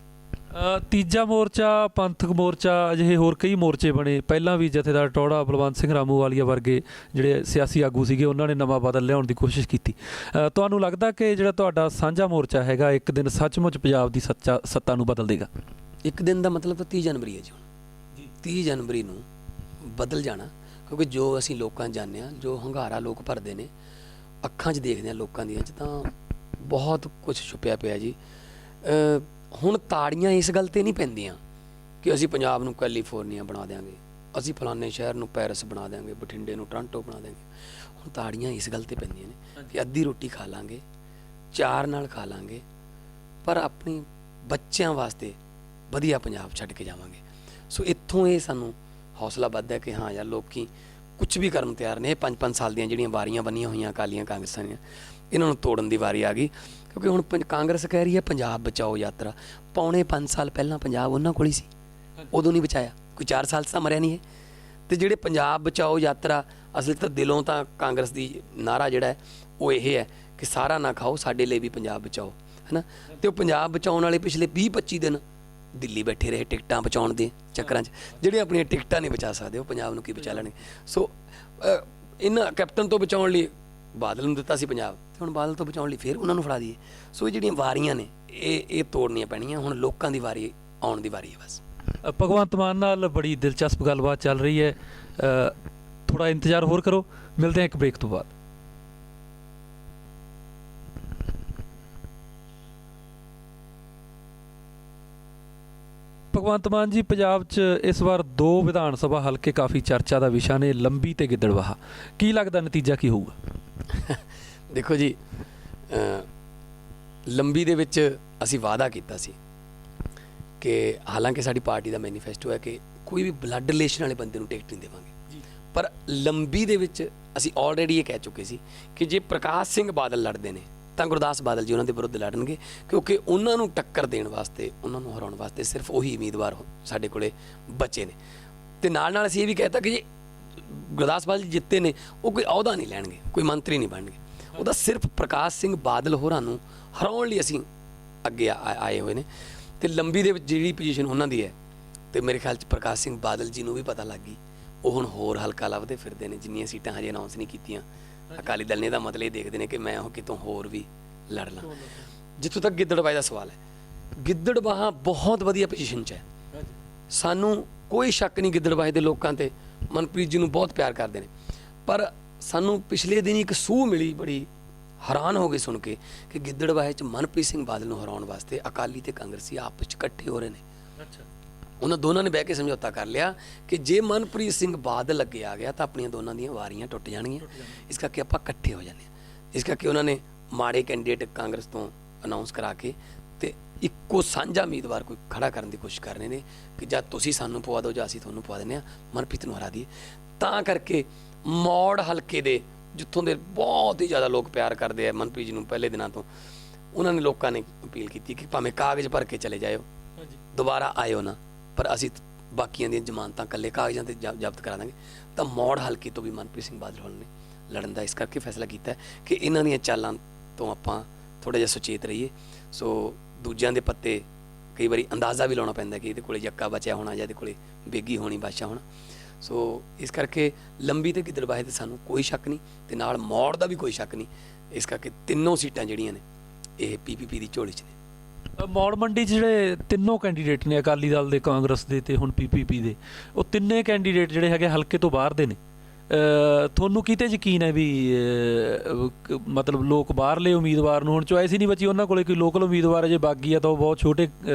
ਤੀਜਾ ਮੋਰਚਾ, ਪੰਥਕ ਮੋਰਚਾ, ਅਜਿਹੇ ਹੋਰ ਕਈ ਮੋਰਚੇ ਬਣੇ। ਪਹਿਲਾਂ ਵੀ ਜਥੇਦਾਰ ਟੌਹੜਾ, ਬਲਵੰਤ ਸਿੰਘ ਰਾਮੂਵਾਲੀਆ ਵਰਗੇ ਜਿਹੜੇ ਸਿਆਸੀ ਆਗੂ ਸੀਗੇ ਉਹਨਾਂ ਨੇ ਨਵਾਂ ਬਦਲ ਲਿਆਉਣ ਦੀ ਕੋਸ਼ਿਸ਼ ਕੀਤੀ। ਤੁਹਾਨੂੰ ਲੱਗਦਾ ਕਿ ਜਿਹੜਾ ਤੁਹਾਡਾ ਸਾਂਝਾ ਮੋਰਚਾ ਹੈਗਾ ਇੱਕ ਦਿਨ ਸੱਚਮੁੱਚ ਪੰਜਾਬ ਦੀ ਸੱਤਾ ਨੂੰ ਬਦਲ ਦੇਗਾ? ਇੱਕ ਦਿਨ ਦਾ ਮਤਲਬ ਤਾਂ 30 ਜਨਵਰੀ ਹੈ ਜੀ। ਹੁਣ 30 ਜਨਵਰੀ ਨੂੰ ਬਦਲ ਜਾਣਾ, ਕਿਉਂਕਿ ਜੋ ਅਸੀਂ ਲੋਕਾਂ 'ਚ ਜਾਂਦੇ ਹਾਂ, ਜੋ ਹੰਗਾਰਾ ਲੋਕ ਭਰਦੇ ਨੇ, ਅੱਖਾਂ 'ਚ ਦੇਖਦੇ ਹਾਂ ਲੋਕਾਂ ਦੀਆਂ 'ਚ, ਤਾਂ ਬਹੁਤ ਕੁਝ ਛੁਪਿਆ ਪਿਆ ਜੀ। ਹੁਣ ਤਾੜੀਆਂ ਇਸ ਗੱਲ 'ਤੇ ਨਹੀਂ ਪੈਂਦੀਆਂ ਕਿ ਅਸੀਂ ਪੰਜਾਬ ਨੂੰ ਕੈਲੀਫੋਰਨੀਆ ਬਣਾ ਦਿਆਂਗੇ, ਅਸੀਂ ਫਲਾਣੇ ਸ਼ਹਿਰ ਨੂੰ ਪੈਰਿਸ ਬਣਾ ਦਿਆਂਗੇ, ਬਠਿੰਡੇ ਨੂੰ ਟੋਰਾਂਟੋ ਬਣਾ ਦਿਆਂਗੇ। ਹੁਣ ਤਾੜੀਆਂ ਇਸ ਗੱਲ 'ਤੇ ਪੈਂਦੀਆਂ ਨੇ ਕਿ ਅੱਧੀ ਰੋਟੀ ਖਾ ਲਾਂਗੇ, ਚਾਰ ਨਾਲ ਖਾ ਲਾਂਗੇ, ਪਰ ਆਪਣੀ ਬੱਚਿਆਂ ਵਾਸਤੇ ਵਧੀਆ ਪੰਜਾਬ ਛੱਡ ਕੇ ਜਾਵਾਂਗੇ। ਸੋ ਇੱਥੋਂ ਇਹ ਸਾਨੂੰ ਹੌਸਲਾ ਵੱਧਦਾ ਕਿ ਹਾਂ ਯਾਰ, ਲੋਕੀ ਕੁਝ ਵੀ ਕਰਨ ਨੂੰ ਤਿਆਰ ਨੇ। ਇਹ 5-5 ਸਾਲ ਦੀਆਂ ਜਿਹੜੀਆਂ ਵਾਰੀਆਂ ਬੰਨੀਆਂ ਹੋਈਆਂ ਅਕਾਲੀਆਂ ਕਾਂਗਰਸਾਂ ਦੀਆਂ, ਇਹਨਾਂ ਨੂੰ ਤੋੜਨ ਦੀ ਵਾਰੀ ਆ ਗਈ। ਕਿਉਂਕਿ ਹੁਣ ਕਾਂਗਰਸ ਕਹਿ ਰਹੀ ਹੈ ਪੰਜਾਬ ਬਚਾਓ ਯਾਤਰਾ। ਪੌਣੇ 5 ਸਾਲ ਪਹਿਲਾਂ ਪੰਜਾਬ ਉਹਨਾਂ ਕੋਲ ਹੀ ਸੀ, ਉਦੋਂ ਨਹੀਂ ਬਚਾਇਆ। ਕੋਈ 4 ਸਾਲ ਤਾਂ ਮਰਿਆ ਨਹੀਂ ਹੈ। ਅਤੇ ਜਿਹੜੇ ਪੰਜਾਬ ਬਚਾਓ ਯਾਤਰਾ, ਅਸਲ ਤਾਂ ਦਿਲੋਂ ਤਾਂ ਕਾਂਗਰਸ ਦੀ ਨਾਅਰਾ ਜਿਹੜਾ ਹੈ ਉਹ ਇਹ ਹੈ ਕਿ ਸਾਰਾ ਨਾ ਖਾਓ, ਸਾਡੇ ਲਈ ਵੀ ਪੰਜਾਬ ਬਚਾਓ, ਹੈ ਨਾ। ਅਤੇ ਉਹ ਪੰਜਾਬ ਬਚਾਉਣ ਵਾਲੇ ਪਿਛਲੇ 20-25 ਦਿਨ ਦਿੱਲੀ ਬੈਠੇ ਰਹੇ ਟਿਕਟਾਂ ਬਚਾਉਣ ਦੇ ਚੱਕਰਾਂ 'ਚ। ਜਿਹੜੇ ਆਪਣੀਆਂ ਟਿਕਟਾਂ ਨਹੀਂ ਬਚਾ ਸਕਦੇ ਉਹ ਪੰਜਾਬ ਨੂੰ ਕੀ ਬਚਾ ਲੈਣਗੇ। ਸੋ ਇਹਨਾਂ ਕੈਪਟਨ ਤੋਂ ਬਚਾਉਣ ਲਈ ਬਾਦਲ ਨੂੰ ਦਿੱਤਾ ਸੀ ਪੰਜਾਬ, ਅਤੇ ਹੁਣ ਬਾਦਲ ਤੋਂ ਬਚਾਉਣ ਲਈ ਫਿਰ ਉਹਨਾਂ ਨੂੰ ਫੜਾ ਦਈਏ। ਸੋ ਇਹ ਜਿਹੜੀਆਂ ਵਾਰੀਆਂ ਨੇ ਇਹ ਤੋੜਨੀਆਂ ਪੈਣੀਆਂ। ਹੁਣ ਲੋਕਾਂ ਦੀ ਵਾਰੀ ਆਉਣ ਦੀ ਵਾਰੀ ਹੈ ਬਸ। ਭਗਵੰਤ ਮਾਨ ਨਾਲ ਬੜੀ ਦਿਲਚਸਪ ਗੱਲਬਾਤ ਚੱਲ ਰਹੀ ਹੈ, ਥੋੜ੍ਹਾ ਇੰਤਜ਼ਾਰ ਹੋਰ ਕਰੋ, ਮਿਲਦੇ ਹਾਂ ਇੱਕ ਬ੍ਰੇਕ ਤੋਂ ਬਾਅਦ। ਭਗਵੰਤ ਮਾਨ ਜੀ, ਪੰਜਾਬ 'ਚ ਇਸ ਵਾਰ 2 ਵਿਧਾਨ ਸਭਾ ਹਲਕੇ ਕਾਫੀ ਚਰਚਾ ਦਾ ਵਿਸ਼ਾ ਨੇ, ਲੰਬੀ ਤੇ ਗਿੱਦੜਬਾਹਾ। ਕੀ ਲੱਗਦਾ ਨਤੀਜਾ ਕੀ ਹੋਊਗਾ? ਦੇਖੋ ਜੀ, ਲੰਬੀ ਦੇ ਵਿੱਚ ਅਸੀਂ ਵਾਅਦਾ ਕੀਤਾ ਸੀ ਕਿ ਹਾਲਾਂਕਿ ਸਾਡੀ ਪਾਰਟੀ ਦਾ ਮੈਨੀਫੈਸਟੋ ਹੈ ਕਿ ਕੋਈ ਵੀ ਬਲੱਡ ਰਿਲੇਸ਼ਨ ਵਾਲੇ ਬੰਦੇ ਨੂੰ ਟਿਕਟ ਨਹੀਂ ਦੇਵਾਂਗੇ, ਪਰ ਲੰਬੀ ਦੇ ਵਿੱਚ ਅਸੀਂ ਆਲਰੇਡੀ ਇਹ ਕਹਿ ਚੁੱਕੇ ਸੀ ਕਿ ਜੇ ਪ੍ਰਕਾਸ਼ ਸਿੰਘ ਬਾਦਲ ਲੜਦੇ ਨੇ ਤਾਂ ਗੁਰਦਾਸ ਬਾਦਲ ਜੀ ਉਹਨਾਂ ਦੇ ਵਿਰੁੱਧ ਲੜਨਗੇ, ਕਿਉਂਕਿ ਉਹਨਾਂ ਨੂੰ ਟੱਕਰ ਦੇਣ ਵਾਸਤੇ, ਉਹਨਾਂ ਨੂੰ ਹਰਾਉਣ ਵਾਸਤੇ ਸਿਰਫ ਉਹੀ ਉਮੀਦਵਾਰ ਸਾਡੇ ਕੋਲੇ ਬਚੇ ਨੇ। ਅਤੇ ਨਾਲ ਅਸੀਂ ਇਹ ਵੀ ਕਹਿਤਾ ਕਿ ਜੇ ਗੁਰਦਾਸ ਬਾਦਲ ਜੀ ਜਿੱਤੇ ਨੇ, ਉਹ ਕੋਈ ਅਹੁਦਾ ਨਹੀਂ ਲੈਣਗੇ, ਕੋਈ ਮੰਤਰੀ ਨਹੀਂ ਬਣਨਗੇ, ਉਹਦਾ ਸਿਰਫ ਪ੍ਰਕਾਸ਼ ਸਿੰਘ ਬਾਦਲ ਹੋਰਾਂ ਨੂੰ ਹਰਾਉਣ ਲਈ ਅਸੀਂ ਅੱਗੇ ਆਏ ਹੋਏ ਨੇ। ਅਤੇ ਲੰਬੀ ਦੇ ਵਿੱਚ ਜਿਹੜੀ ਪੋਜੀਸ਼ਨ ਉਹਨਾਂ ਦੀ ਹੈ, ਅਤੇ ਮੇਰੇ ਖਿਆਲ 'ਚ ਪ੍ਰਕਾਸ਼ ਸਿੰਘ ਬਾਦਲ ਜੀ ਨੂੰ ਵੀ ਪਤਾ ਲੱਗ ਗਈ। ਉਹ ਹੁਣ ਹੋਰ ਹਲਕਾ ਲੱਭਦੇ ਫਿਰਦੇ ਨੇ, ਜਿੰਨੀਆਂ ਸੀਟਾਂ ਹਜੇ ਅਨਾਊਂਸ ਨਹੀਂ ਕੀਤੀਆਂ ਅਕਾਲੀ ਦਲ ਨੇ। ਇਹਦਾ ਮਤਲਬ ਇਹ ਦੇਖਦੇ ਨੇ ਕਿ ਮੈਂ ਉਹ ਕਿਤੋਂ ਹੋਰ ਵੀ ਲੜ ਲਾਂ। ਜਿੱਥੋਂ ਤੱਕ ਗਿੱਦੜਬਾਹੇ ਦਾ ਸਵਾਲ ਹੈ, ਗਿੱਦੜਬਾਹਾ ਬਹੁਤ ਵਧੀਆ ਪੋਜੀਸ਼ਨ 'ਚ ਹੈ। ਸਾਨੂੰ ਕੋਈ ਸ਼ੱਕ ਨਹੀਂ ਗਿੱਦੜਬਾਹੇ ਦੇ ਲੋਕਾਂ 'ਤੇ, ਮਨਪ੍ਰੀਤ ਜੀ ਨੂੰ ਬਹੁਤ ਪਿਆਰ ਕਰਦੇ ਨੇ। ਪਰ ਸਾਨੂੰ ਪਿਛਲੇ ਦਿਨ ਇੱਕ ਸੂਹ ਮਿਲੀ, ਬੜੀ ਹੈਰਾਨ ਹੋ ਗਏ ਸੁਣ ਕੇ, ਕਿ ਗਿੱਦੜਬਾਹੇ 'ਚ ਮਨਪ੍ਰੀਤ ਸਿੰਘ ਬਾਦਲ ਨੂੰ ਹਰਾਉਣ ਵਾਸਤੇ ਅਕਾਲੀ ਤੇ ਕਾਂਗਰਸੀ ਆਪਸ 'ਚ ਇਕੱਠੇ ਹੋ ਰਹੇ ਨੇ। ਉਹਨਾਂ ਦੋਨਾਂ ਨੇ ਬਹਿ ਕੇ ਸਮਝੌਤਾ ਕਰ ਲਿਆ ਕਿ ਜੇ ਮਨਪ੍ਰੀਤ ਸਿੰਘ ਬਾਦਲ ਅੱਗੇ ਆ ਗਿਆ ਤਾਂ ਆਪਣੀਆਂ ਦੋਨਾਂ ਦੀਆਂ ਵਾਰੀਆਂ ਟੁੱਟ ਜਾਣਗੀਆਂ, ਇਸ ਕਰਕੇ ਆਪਾਂ ਇਕੱਠੇ ਹੋ ਜਾਂਦੇ ਹਾਂ। ਇਸ ਕਰਕੇ ਉਹਨਾਂ ਨੇ ਮਾੜੇ ਕੈਂਡੀਡੇਟ ਕਾਂਗਰਸ ਤੋਂ ਅਨਾਊਂਸ ਕਰਾ ਕੇ ਅਤੇ ਇੱਕੋ ਸਾਂਝਾ ਉਮੀਦਵਾਰ ਕੋਈ ਖੜਾ ਕਰਨ ਦੀ ਕੋਸ਼ਿਸ਼ ਕਰ ਰਹੇ ਨੇ ਕਿ ਜਾਂ ਤੁਸੀਂ ਸਾਨੂੰ ਪਵਾ ਦਿਓ ਜਾਂ ਅਸੀਂ ਤੁਹਾਨੂੰ ਪਵਾ ਦਿੰਦੇ ਹਾਂ, ਮਨਪ੍ਰੀਤ ਨੂੰ ਹਰਾ ਦਈਏ। ਤਾਂ ਕਰਕੇ ਮੌੜ ਹਲਕੇ ਦੇ, ਜਿੱਥੋਂ ਦੇ ਬਹੁਤ ਹੀ ਜ਼ਿਆਦਾ ਲੋਕ ਪਿਆਰ ਕਰਦੇ ਆ ਮਨਪ੍ਰੀਤ ਜੀ ਨੂੰ ਪਹਿਲੇ ਦਿਨਾਂ ਤੋਂ, ਉਹਨਾਂ ਨੇ ਲੋਕਾਂ ਨੇ ਅਪੀਲ ਕੀਤੀ ਕਿ ਭਾਵੇਂ ਕਾਗਜ਼ ਭਰ ਕੇ ਚਲੇ ਜਾਇਓ, ਦੁਬਾਰਾ ਆਇਓ ਨਾ, ਪਰ ਅਸੀਂ ਬਾਕੀਆਂ ਦੀਆਂ ਜ਼ਮਾਨਤਾਂ ਇਕੱਲੇ ਕਾਗਜ਼ਾਂ 'ਤੇ ਜ਼ਬਤ ਕਰਾ ਦਾਂਗੇ। ਤਾਂ ਮੌੜ ਹਲਕੇ ਤੋਂ ਵੀ ਮਨਪ੍ਰੀਤ ਸਿੰਘ ਬਾਦਲ ਹੋਣ ਨੇ ਲੜਨ ਦਾ ਇਸ ਕਰਕੇ ਫੈਸਲਾ ਕੀਤਾ ਕਿ ਇਹਨਾਂ ਦੀਆਂ ਚਾਲਾਂ ਤੋਂ ਆਪਾਂ ਥੋੜ੍ਹਾ ਜਿਹਾ ਸੁਚੇਤ ਰਹੀਏ। ਸੋ ਦੂਜਿਆਂ ਦੇ ਪੱਤੇ ਕਈ ਵਾਰੀ ਅੰਦਾਜ਼ਾ ਵੀ ਲਾਉਣਾ ਪੈਂਦਾ ਕਿ ਇਹਦੇ ਕੋਲੇ ਜੱਕਾ ਬਚਿਆ ਹੋਣਾ ਜਾਂ ਇਹਦੇ ਕੋਲੇ ਬੇਗੀ ਹੋਣੀ, ਬਾਦਸ਼ਾਹ ਹੋਣਾ। ਸੋ ਇਸ ਕਰਕੇ ਲੰਬੀ ਤੇ ਗਿੱਦੜਬਾਹੇ 'ਤੇ ਸਾਨੂੰ ਕੋਈ ਸ਼ੱਕ ਨਹੀਂ, ਅਤੇ ਨਾਲ ਮੌੜ ਦਾ ਵੀ ਕੋਈ ਸ਼ੱਕ ਨਹੀਂ। ਇਸ ਕਰਕੇ ਤਿੰਨੋਂ ਸੀਟਾਂ ਜਿਹੜੀਆਂ ਨੇ ਇਹ PPP ਦੀ ਝੋਲੀ 'ਚ ਨੇ। ਮੌੜ ਮੰਡੀ 'ਚ ਜਿਹੜੇ ਤਿੰਨੋਂ ਕੈਂਡੀਡੇਟ ਨੇ, ਅਕਾਲੀ ਦਲ ਦੇ, ਕਾਂਗਰਸ ਦੇ ਤੇ ਹੁਣ PPP ਦੇ, ਉਹ ਤਿੰਨੇ ਕੈਂਡੀਡੇਟ ਜਿਹੜੇ ਹੈਗੇ ਹਲਕੇ ਤੋਂ ਬਾਹਰ ਦੇ ਨੇ। ਤੁਹਾਨੂੰ ਕਿਤੇ ਯਕੀਨ ਹੈ ਵੀ ਮਤਲਬ ਲੋਕ ਬਾਹਰਲੇ ਉਮੀਦਵਾਰ ਨੂੰ ਹੁਣ ਚੁਆਇਸ ਹੀ ਨਹੀਂ ਬਚੀ, ਉਹਨਾਂ ਕੋਲੇ ਕੋਈ ਲੋਕਲ ਉਮੀਦਵਾਰ ਹੈ, ਜੇ ਬਾਗੀ ਆ ਤਾਂ ਉਹ ਬਹੁਤ ਛੋਟੇ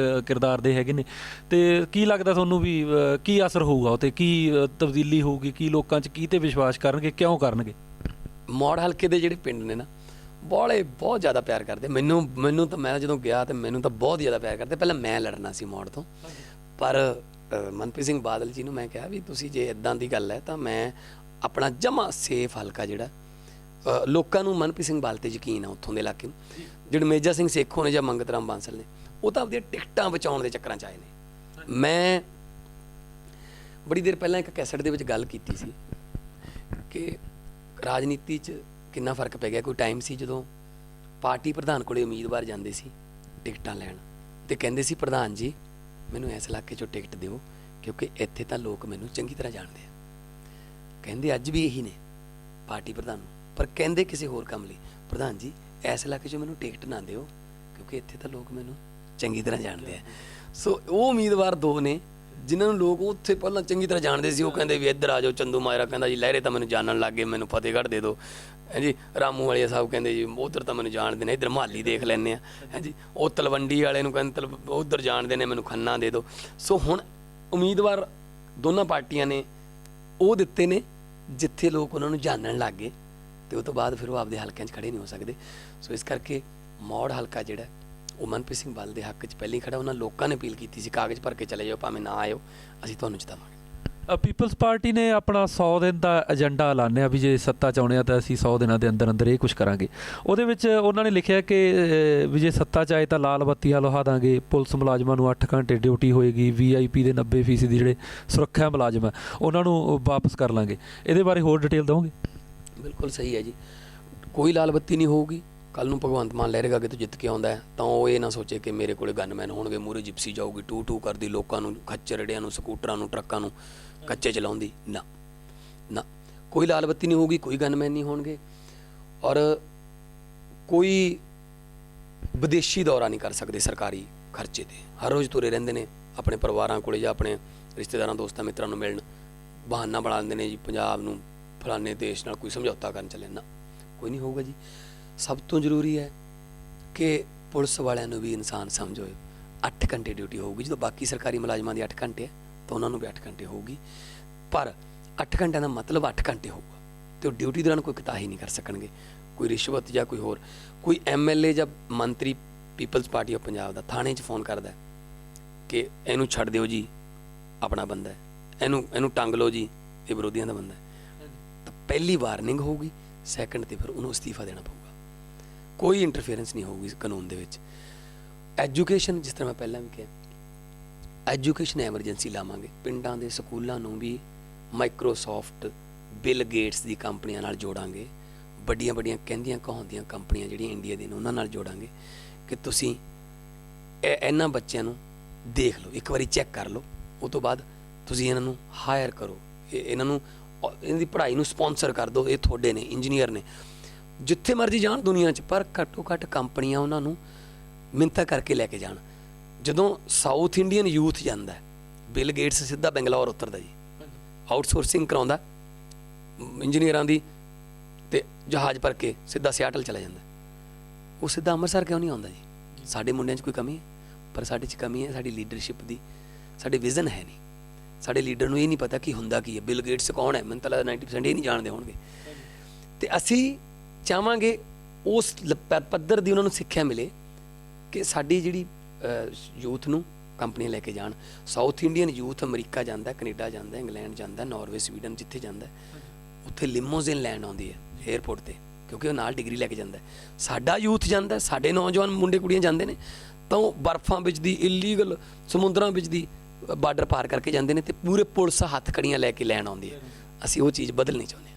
ਕਿਰਦਾਰ ਦੇ ਹੈਗੇ ਨੇ। ਅਤੇ ਕੀ ਲੱਗਦਾ ਤੁਹਾਨੂੰ ਵੀ ਕੀ ਅਸਰ ਹੋਊਗਾ ਉਹ 'ਤੇ, ਕੀ ਤਬਦੀਲੀ ਹੋਊਗੀ, ਕੀ ਲੋਕਾਂ 'ਚ ਕੀ 'ਤੇ ਵਿਸ਼ਵਾਸ ਕਰਨਗੇ, ਕਿਉਂ ਕਰਨਗੇ? ਮੌੜ ਹਲਕੇ ਦੇ ਜਿਹੜੇ ਪਿੰਡ ਨੇ ਨਾ, ਬਹੁਤ ਜ਼ਿਆਦਾ ਪਿਆਰ ਕਰਦੇ ਮੈਨੂੰ ਤਾਂ, ਮੈਂ ਜਦੋਂ ਗਿਆ ਤਾਂ ਮੈਨੂੰ ਤਾਂ ਬਹੁਤ ਜ਼ਿਆਦਾ ਪਿਆਰ ਕਰਦੇ। ਪਹਿਲਾਂ ਮੈਂ ਲੜਨਾ ਸੀ ਮੌੜ ਤੋਂ, ਪਰ ਮਨਪ੍ਰੀਤ ਸਿੰਘ ਬਾਦਲ ਜੀ ਨੂੰ ਮੈਂ ਕਿਹਾ ਵੀ ਤੁਸੀਂ ਜੇ ਇੱਦਾਂ ਦੀ ਗੱਲ ਹੈ ਤਾਂ ਮੈਂ ਆਪਣਾ ਜਮਾ ਸੇਫ ਹਲਕਾ ਜਿਹੜਾ, ਲੋਕਾਂ ਨੂੰ ਮਨਪ੍ਰੀਤ ਸਿੰਘ ਬਾਦਲ 'ਤੇ ਯਕੀਨ ਆ ਉੱਥੋਂ ਦੇ ਇਲਾਕੇ ਨੂੰ, ਜਿਹੜੇ ਮੇਜਾ ਸਿੰਘ ਸੇਖੋਂ ਨੇ ਜਾਂ ਮੰਗਤ ਰਾਮ ਬਾਂਸਲ ਨੇ, ਉਹ ਤਾਂ ਆਪਦੀਆਂ ਟਿਕਟਾਂ ਬਚਾਉਣ ਦੇ ਚੱਕਰਾਂ 'ਚ ਆਏ ਨੇ। ਮੈਂ ਬੜੀ ਦੇਰ ਪਹਿਲਾਂ ਇੱਕ ਕੈਸਟ ਦੇ ਵਿੱਚ ਗੱਲ ਕੀਤੀ ਸੀ ਕਿ ਰਾਜਨੀਤੀ 'ਚ ਕਿੰਨਾ ਫਰਕ ਪੈ ਗਿਆ। ਕੋਈ ਟਾਈਮ ਸੀ ਜਦੋਂ ਪਾਰਟੀ ਪ੍ਰਧਾਨ ਕੋਲੇ ਉਮੀਦਵਾਰ ਜਾਂਦੇ ਸੀ ਟਿਕਟਾਂ ਲੈਣ ਤੇ ਕਹਿੰਦੇ ਸੀ ਪ੍ਰਧਾਨ ਜੀ ਮੈਨੂੰ ਇਸ ਇਲਾਕੇ 'ਚੋਂ ਟਿਕਟ ਦਿਓ ਕਿਉਂਕਿ ਇੱਥੇ ਤਾਂ ਲੋਕ ਮੈਨੂੰ ਚੰਗੀ ਤਰ੍ਹਾਂ ਜਾਣਦੇ ਆ। ਕਹਿੰਦੇ ਅੱਜ ਵੀ ਇਹੀ ਨੇ ਪਾਰਟੀ ਪ੍ਰਧਾਨ ਨੂੰ, ਪਰ ਕਹਿੰਦੇ ਕਿਸੇ ਹੋਰ ਕੰਮ ਲਈ ਪ੍ਰਧਾਨ ਜੀ ਇਸ ਇਲਾਕੇ 'ਚੋਂ ਮੈਨੂੰ ਟਿਕਟ ਨਾ ਦਿਓ ਕਿਉਂਕਿ ਇੱਥੇ ਤਾਂ ਲੋਕ ਮੈਨੂੰ ਚੰਗੀ ਤਰ੍ਹਾਂ ਜਾਣਦੇ ਆ। ਸੋ ਉਹ ਉਮੀਦਵਾਰ ਦੋ ਨੇ ਜਿਨ੍ਹਾਂ ਨੂੰ ਲੋਕ ਉੱਥੇ ਪਹਿਲਾਂ ਚੰਗੀ ਤਰ੍ਹਾਂ ਜਾਣਦੇ ਸੀ। ਉਹ ਕਹਿੰਦੇ ਵੀ ਇੱਧਰ ਆ ਜਾਓ। ਚੰਦੂ ਮਾਜਰਾ ਕਹਿੰਦਾ ਜੀ ਲਹਿਰੇ ਤਾਂ ਮੈਨੂੰ ਜਾਣਨ ਲੱਗ ਗਏ, ਮੈਨੂੰ ਫਤਿਹਗੜ੍ਹ ਦੇ ਦਿਓ ਹੈ ਜੀ। ਰਾਮੂ ਵਾਲੀਆ ਸਾਹਿਬ ਕਹਿੰਦੇ ਜੀ ਉੱਧਰ ਤਾਂ ਮੈਨੂੰ ਜਾਣਦੇ ਨੇ, ਇੱਧਰ ਮੁਹਾਲੀ ਦੇਖ ਲੈਂਦੇ ਆ ਹੈ ਜੀ। ਉਹ ਤਲਵੰਡੀ ਵਾਲੇ ਨੂੰ ਕਹਿੰਦੇ ਉੱਧਰ ਜਾਣਦੇ ਨੇ, ਮੈਨੂੰ ਖੰਨਾ ਦੇ ਦਿਓ। ਸੋ ਹੁਣ ਉਮੀਦਵਾਰ ਦੋਨਾਂ ਪਾਰਟੀਆਂ ਨੇ ਉਹ ਦਿੱਤੇ ਨੇ ਜਿੱਥੇ ਲੋਕ ਉਹਨਾਂ ਨੂੰ ਜਾਣਨ ਲੱਗ ਗਏ ਤੇ ਉਹ ਤੋਂ ਬਾਅਦ ਫਿਰ ਉਹ ਆਪਦੇ ਹਲਕਿਆਂ 'ਚ ਖੜੇ ਨਹੀਂ ਹੋ ਸਕਦੇ। ਸੋ ਇਸ ਕਰਕੇ ਮੌੜ ਹਲਕਾ ਜਿਹੜਾ ਉਹ ਮਨਪ੍ਰੀਤ ਸਿੰਘ ਬਾਦਲ ਦੇ ਹੱਕ 'ਚ ਪਹਿਲਾਂ ਹੀ ਖੜਾ। ਉਹਨਾਂ ਲੋਕਾਂ ਨੇ ਅਪੀਲ ਕੀਤੀ ਸੀ ਕਾਗਜ਼ ਭਰ ਕੇ ਚਲੇ ਜਾਓ, ਭਾਵੇਂ ਨਾ ਆਇਓ, ਅਸੀਂ ਤੁਹਾਨੂੰ ਜਿਤਾਵਾਂਗੇ। ਪੀਪਲਸ ਪਾਰਟੀ ਨੇ ਆਪਣਾ 100 ਦਿਨ ਦਾ ਏਜੰਡਾ ਐਲਾਨਿਆ ਵੀ ਜੇ ਸੱਤਾ 'ਚ ਆਉਣੇ ਆ ਤਾਂ ਅਸੀਂ 100 ਦਿਨਾਂ ਦੇ ਅੰਦਰ ਅੰਦਰ ਇਹ ਕੁਝ ਕਰਾਂਗੇ। ਉਹਦੇ ਵਿੱਚ ਉਹਨਾਂ ਨੇ ਲਿਖਿਆ ਕਿ ਵੀ ਜੇ ਸੱਤਾ 'ਚ ਆਏ ਤਾਂ ਲਾਲ ਬੱਤੀਆਂ ਲਹਾ ਦਾਂਗੇ, ਪੁਲਿਸ ਮੁਲਾਜ਼ਮਾਂ ਨੂੰ 8 ਘੰਟੇ ਡਿਊਟੀ ਹੋਏਗੀ, VIP ਦੇ 90% ਜਿਹੜੇ ਸੁਰੱਖਿਆ ਮੁਲਾਜ਼ਮ ਆ ਉਹਨਾਂ ਨੂੰ ਵਾਪਸ ਕਰ ਲਾਂਗੇ। ਇਹਦੇ ਬਾਰੇ ਹੋਰ ਡਿਟੇਲ ਦਿਓਗੇ? ਬਿਲਕੁਲ ਸਹੀ ਹੈ ਜੀ, ਕੋਈ ਲਾਲ ਬੱਤੀ ਨਹੀਂ ਹੋਊਗੀ। ਕੱਲ੍ਹ ਨੂੰ ਭਗਵੰਤ ਮਾਨ ਲਹਿਰੇਗਾ ਕਿ ਤੂੰ ਜਿੱਤ ਕੇ ਆਉਂਦਾ ਤਾਂ ਉਹ ਇਹ ਨਾ ਸੋਚੇ ਕਿ ਮੇਰੇ ਕੋਲੇ ਗਨਮੈਨ ਹੋਣਗੇ, ਮੂਹਰੇ ਜਿਪਸੀ ਜਾਊਗੀ ਟੂ ਟੂ ਕਰਦੀ, ਲੋਕਾਂ ਨੂੰ ਖੱਚਰੜਿਆਂ ਨੂੰ, ਸਕੂਟਰਾਂ ਨੂੰ, ਟਰੱਕਾਂ ਨੂੰ ਕੱਚੇ ਚਲਾਉਂਦੀ। ਨਾ ਨਾ, ਕੋਈ ਲਾਲ ਬੱਤੀ ਨਹੀਂ ਹੋਊਗੀ, ਕੋਈ ਗਨਮੈਨ ਨਹੀਂ ਹੋਣਗੇ ਔਰ ਕੋਈ ਵਿਦੇਸ਼ੀ ਦੌਰਾ ਨਹੀਂ ਕਰ ਸਕਦੇ ਸਰਕਾਰੀ ਖਰਚੇ 'ਤੇ। ਹਰ ਰੋਜ਼ ਤੁਰੇ ਰਹਿੰਦੇ ਨੇ ਆਪਣੇ ਪਰਿਵਾਰਾਂ ਕੋਲੇ ਜਾਂ ਆਪਣੇ ਰਿਸ਼ਤੇਦਾਰਾਂ ਦੋਸਤਾਂ ਮਿੱਤਰਾਂ ਨੂੰ ਮਿਲਣ। ਬਹਾਨਾ ਬਣਾ ਦਿੰਦੇ ਨੇ ਜੀ ਪੰਜਾਬ ਨੂੰ ਫਲਾਣੇ ਦੇਸ਼ ਨਾਲ ਕੋਈ ਸਮਝੌਤਾ ਕਰਨ ਚੱਲੇ। ਨਾ, ਕੋਈ ਨਹੀਂ ਹੋਊਗਾ ਜੀ। ਸਭ ਤੋਂ ਜ਼ਰੂਰੀ ਹੈ ਕਿ ਪੁਲਿਸ ਵਾਲਿਆਂ ਨੂੰ ਵੀ ਇਨਸਾਨ ਸਮਝੋ। 8 ਘੰਟੇ ਡਿਊਟੀ ਹੋਊਗੀ। ਜਦੋਂ ਬਾਕੀ ਸਰਕਾਰੀ ਮੁਲਾਜ਼ਮਾਂ ਦੀ 8 ਘੰਟੇ ਹੈ ਤਾਂ ਉਹਨਾਂ ਨੂੰ ਵੀ 8 ਘੰਟੇ ਹੋਊਗੀ, ਪਰ 8 ਘੰਟਿਆਂ ਦਾ ਮਤਲਬ 8 ਘੰਟੇ ਹੋਊਗਾ ਅਤੇ ਉਹ ਡਿਊਟੀ ਦੌਰਾਨ ਕੋਈ ਕੁਤਾਹੀ ਨਹੀਂ ਕਰ ਸਕਣਗੇ। ਕੋਈ ਰਿਸ਼ਵਤ ਜਾਂ ਕੋਈ ਹੋਰ, ਕੋਈ MLA ਜਾਂ ਮੰਤਰੀ ਪੀਪਲਸ ਪਾਰਟੀ ਆਫ ਪੰਜਾਬ ਦਾ ਥਾਣੇ 'ਚ ਫੋਨ ਕਰਦਾ ਕਿ ਇਹਨੂੰ ਛੱਡ ਦਿਓ ਜੀ, ਆਪਣਾ ਬੰਦਾ ਹੈ, ਇਹਨੂੰ ਟੰਗ ਲਓ ਜੀ, ਇਹ ਵਿਰੋਧੀਆਂ ਦਾ ਬੰਦਾ ਹੈ, ਤਾਂ ਪਹਿਲੀ ਵਾਰਨਿੰਗ ਹੋਊਗੀ, ਸੈਕਿੰਡ 'ਤੇ ਫਿਰ ਉਹਨੂੰ ਅਸਤੀਫਾ ਦੇਣਾ ਪਊਗਾ। ਕੋਈ ਇੰਟਰਫੇਰੈਂਸ ਨਹੀਂ ਹੋਊਗੀ ਕਾਨੂੰਨ ਦੇ ਵਿੱਚ। ਐਜੂਕੇਸ਼ਨ, ਜਿਸ ਤਰ੍ਹਾਂ ਮੈਂ ਪਹਿਲਾਂ ਵੀ ਕਿਹਾ, ਐਜੂਕੇਸ਼ਨ ਐਮਰਜੈਂਸੀ ਲਾਵਾਂਗੇ। ਪਿੰਡਾਂ ਦੇ ਸਕੂਲਾਂ ਨੂੰ ਵੀ ਮਾਈਕਰੋਸਾਫਟ, ਬਿਲ ਗੇਟਸ ਦੀ ਕੰਪਨੀਆਂ ਨਾਲ ਜੋੜਾਂਗੇ। ਵੱਡੀਆਂ ਵੱਡੀਆਂ ਕਹਿੰਦੀਆਂ ਕਹਾਉਂਦੀਆਂ ਕੰਪਨੀਆਂ ਜਿਹੜੀਆਂ ਇੰਡੀਆ ਦੀਆਂ ਨੇ ਉਹਨਾਂ ਨਾਲ ਜੋੜਾਂਗੇ ਕਿ ਤੁਸੀਂ ਇਹਨਾਂ ਬੱਚਿਆਂ ਨੂੰ ਦੇਖ ਲਓ, ਇੱਕ ਵਾਰੀ ਚੈੱਕ ਕਰ ਲਓ, ਉਹ ਤੋਂ ਬਾਅਦ ਤੁਸੀਂ ਇਹਨਾਂ ਨੂੰ ਹਾਇਰ ਕਰੋ, ਇਹਨਾਂ ਦੀ ਪੜ੍ਹਾਈ ਨੂੰ ਸਪੋਂਸਰ ਕਰ ਦਿਓ। ਇਹ ਤੁਹਾਡੇ ਨੇ, ਇੰਜੀਨੀਅਰ ਨੇ, ਜਿੱਥੇ ਮਰਜ਼ੀ ਜਾਣ ਦੁਨੀਆ 'ਚ, ਪਰ ਘੱਟੋ ਘੱਟ ਕੰਪਨੀਆਂ ਉਹਨਾਂ ਨੂੰ ਮਿੰਨਤਾਂ ਕਰਕੇ ਲੈ ਕੇ ਜਾਣ। ਜਦੋਂ ਸਾਊਥ ਇੰਡੀਅਨ ਯੂਥ ਜਾਂਦਾ, ਬਿਲ ਗੇਟਸ ਸਿੱਧਾ ਬੰਗਲੌਰ ਉਤਰਦਾ ਜੀ, ਆਊਟਸੋਰਸਿੰਗ ਕਰਾਉਂਦਾ ਇੰਜੀਨੀਅਰਾਂ ਦੀ ਅਤੇ ਜਹਾਜ਼ ਭਰ ਕੇ ਸਿੱਧਾ ਸਿਆਟਲ ਚਲਾ ਜਾਂਦਾ। ਉਹ ਸਿੱਧਾ ਅੰਮ੍ਰਿਤਸਰ ਕਿਉਂ ਨਹੀਂ ਆਉਂਦਾ ਜੀ? ਸਾਡੇ ਮੁੰਡਿਆਂ 'ਚ ਕੋਈ ਕਮੀ ਹੈ? ਪਰ ਸਾਡੇ 'ਚ ਕਮੀ ਹੈ ਸਾਡੀ ਲੀਡਰਸ਼ਿਪ ਦੀ। ਸਾਡੇ ਵਿਜ਼ਨ ਹੈ ਨਹੀਂ। ਸਾਡੇ ਲੀਡਰ ਨੂੰ ਇਹ ਨਹੀਂ ਪਤਾ ਕਿ ਹੁੰਦਾ ਕੀ ਹੈ। ਬਿਲ ਗੇਟਸ ਕੌਣ ਹੈ? ਮੈਨੂੰ ਤਾਂ ਲੱਗਦਾ 90% ਇਹ ਨਹੀਂ ਜਾਣਦੇ ਹੋਣਗੇ। ਅਤੇ ਅਸੀਂ ਚਾਹਾਂਗੇ ਉਸ ਪੱਧਰ ਦੀ ਉਹਨਾਂ ਨੂੰ ਸਿੱਖਿਆ ਮਿਲੇ ਕਿ ਸਾਡੀ ਜਿਹੜੀ ਯੂਥ ਨੂੰ ਕੰਪਨੀਆਂ ਲੈ ਕੇ ਜਾਣ। ਸਾਊਥ ਇੰਡੀਅਨ ਯੂਥ ਅਮਰੀਕਾ ਜਾਂਦਾ, ਕੈਨੇਡਾ ਜਾਂਦਾ, ਇੰਗਲੈਂਡ ਜਾਂਦਾ, ਨਾਰਵੇ, ਸਵੀਡਨ, ਜਿੱਥੇ ਜਾਂਦਾ ਉੱਥੇ ਲਿਮੋਜ਼ਿਨ ਲੈਣ ਆਉਂਦੀ ਹੈ ਏਅਰਪੋਰਟ 'ਤੇ, ਕਿਉਂਕਿ ਉਹ ਨਾਲ ਡਿਗਰੀ ਲੈ ਕੇ ਜਾਂਦਾ। ਸਾਡਾ ਯੂਥ ਜਾਂਦਾ, ਸਾਡੇ ਨੌਜਵਾਨ ਮੁੰਡੇ ਕੁੜੀਆਂ ਜਾਂਦੇ ਨੇ ਤਾਂ ਉਹ ਬਰਫਾਂ ਵਿੱਚ ਦੀ, ਇਲੀਗਲ ਸਮੁੰਦਰਾਂ ਵਿੱਚ ਦੀ ਬਾਰਡਰ ਪਾਰ ਕਰਕੇ ਜਾਂਦੇ ਨੇ ਅਤੇ ਪੂਰੇ ਪੁਲਿਸ ਹੱਥ ਕੜੀਆਂ ਲੈ ਕੇ ਲੈਣ ਆਉਂਦੀ ਹੈ। ਅਸੀਂ ਉਹ ਚੀਜ਼ ਬਦਲਣੀ ਚਾਹੁੰਦੇ ਹਾਂ।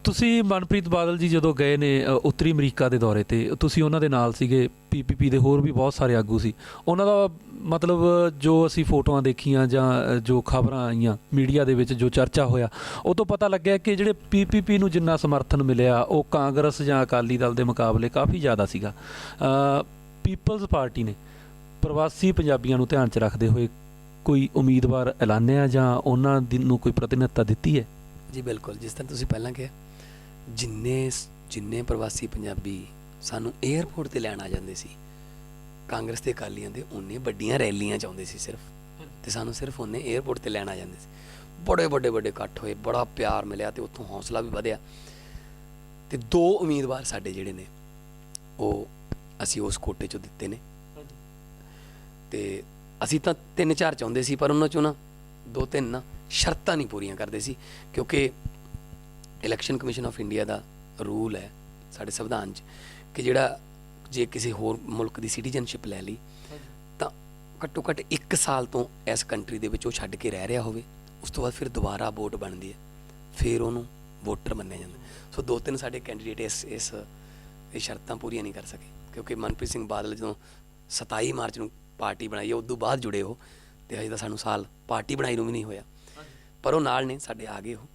ਤੁਸੀਂ ਮਨਪ੍ਰੀਤ ਬਾਦਲ ਜੀ ਜਦੋਂ ਗਏ ਨੇ ਉੱਤਰੀ ਅਮਰੀਕਾ ਦੇ ਦੌਰੇ 'ਤੇ, ਤੁਸੀਂ ਉਹਨਾਂ ਦੇ ਨਾਲ ਸੀਗੇ, PPP ਦੇ ਹੋਰ ਵੀ ਬਹੁਤ ਸਾਰੇ ਆਗੂ ਸੀ। ਉਹਨਾਂ ਦਾ ਮਤਲਬ ਜੋ ਅਸੀਂ ਫੋਟੋਆਂ ਦੇਖੀਆਂ ਜਾਂ ਜੋ ਖਬਰਾਂ ਆਈਆਂ ਮੀਡੀਆ ਦੇ ਵਿੱਚ, ਜੋ ਚਰਚਾ ਹੋਇਆ, ਉਹ ਤੋਂ ਪਤਾ ਲੱਗਿਆ ਕਿ ਜਿਹੜੇ PPP ਨੂੰ ਜਿੰਨਾ ਸਮਰਥਨ ਮਿਲਿਆ ਉਹ ਕਾਂਗਰਸ ਜਾਂ ਅਕਾਲੀ ਦਲ ਦੇ ਮੁਕਾਬਲੇ ਕਾਫੀ ਜ਼ਿਆਦਾ ਸੀਗਾ। ਪੀਪਲਸ ਪਾਰਟੀ ਨੇ ਪ੍ਰਵਾਸੀ ਪੰਜਾਬੀਆਂ ਨੂੰ ਧਿਆਨ 'ਚ ਰੱਖਦੇ ਹੋਏ ਕੋਈ ਉਮੀਦਵਾਰ ਐਲਾਨਿਆ ਜਾਂ ਉਹਨਾਂ ਨੂੰ ਕੋਈ ਪ੍ਰਤੀਨਿਧਤਾ ਦਿੱਤੀ ਹੈ? ਜੀ ਬਿਲਕੁਲ, ਜਿਸ ਤਰ੍ਹਾਂ ਤੁਸੀਂ ਪਹਿਲਾਂ ਕਿਹਾ, ਜਿੰਨੇ ਪ੍ਰਵਾਸੀ ਪੰਜਾਬੀ ਸਾਨੂੰ ਏਅਰਪੋਰਟ 'ਤੇ ਲੈਣ ਆ ਜਾਂਦੇ ਸੀ ਕਾਂਗਰਸ ਤੇ ਅਕਾਲੀਆਂ ਦੇ, ਉਹਨੇ ਵੱਡੀਆਂ ਰੈਲੀਆਂ ਚਾਹੁੰਦੇ ਸੀ ਸਿਰਫ, ਅਤੇ ਸਾਨੂੰ ਸਿਰਫ ਉਹਨੇ ਏਅਰਪੋਰਟ 'ਤੇ ਲੈਣ ਆ ਜਾਂਦੇ ਸੀ। ਬੜੇ ਵੱਡੇ ਇਕੱਠ ਹੋਏ, ਬੜਾ ਪਿਆਰ ਮਿਲਿਆ ਅਤੇ ਉੱਥੋਂ ਹੌਸਲਾ ਵੀ ਵਧਿਆ। ਅਤੇ 2 ਉਮੀਦਵਾਰ ਸਾਡੇ ਜਿਹੜੇ ਨੇ ਉਹ ਅਸੀਂ ਉਸ ਕੋਟੇ 'ਚੋਂ ਦਿੱਤੇ ਨੇ। ਅਤੇ ਅਸੀਂ ਤਾਂ 3-4 ਚਾਹੁੰਦੇ ਸੀ, ਪਰ ਉਹਨਾਂ 'ਚੋਂ ਨਾ 2-3 ਨਾ ਸ਼ਰਤਾਂ ਨਹੀਂ ਪੂਰੀਆਂ ਕਰਦੇ ਸੀ, ਕਿਉਂਕਿ election commission of India the rule ਹੈ ਸਾਡੇ ਸੰਵਿਧਾਨ 'ਚ ਕਿ ਜਿਹੜਾ ਜੇ ਕਿਸੇ ਹੋਰ ਮੁਲਕ ਦੀ ਸਿਟੀਜ਼ਨਸ਼ਿਪ ਲੈ ਲਈ ਤਾਂ ਘੱਟੋ ਘੱਟ 1 ਸਾਲ ਤੋਂ ਇਸ ਕੰਟਰੀ ਦੇ ਵਿੱਚ ਉਹ ਛੱਡ ਕੇ ਰਹਿ ਰਿਹਾ ਹੋਵੇ, ਉਸ ਤੋਂ ਬਾਅਦ ਫਿਰ ਦੁਬਾਰਾ ਵੋਟ ਬਣਦੀ ਹੈ, ਫਿਰ ਉਹਨੂੰ ਵੋਟਰ ਮੰਨਿਆ ਜਾਂਦਾ। ਸੋ 2-3 ਸਾਡੇ ਕੈਂਡੀਡੇਟ ਇਹ ਸ਼ਰਤਾਂ ਪੂਰੀਆਂ ਨਹੀਂ ਕਰ ਸਕੇ, ਕਿਉਂਕਿ ਮਨਪ੍ਰੀਤ ਸਿੰਘ ਬਾਦਲ ਜਦੋਂ 27 ਮਾਰਚ ਨੂੰ ਪਾਰਟੀ ਬਣਾਈ, ਉਸ ਤੋਂ ਬਾਅਦ ਜੁੜੇ ਉਹ, ਅਤੇ ਹਜੇ ਤਾਂ ਸਾਨੂੰ ਸਾਲ ਪਾਰਟੀ ਬਣਾਈ ਨੂੰ ਵੀ ਨਹੀਂ ਹੋਇਆ, ਪਰ ਉਹ ਨਾਲ ਨੇ ਸਾਡੇ, ਆ ਗਏ ਉਹ।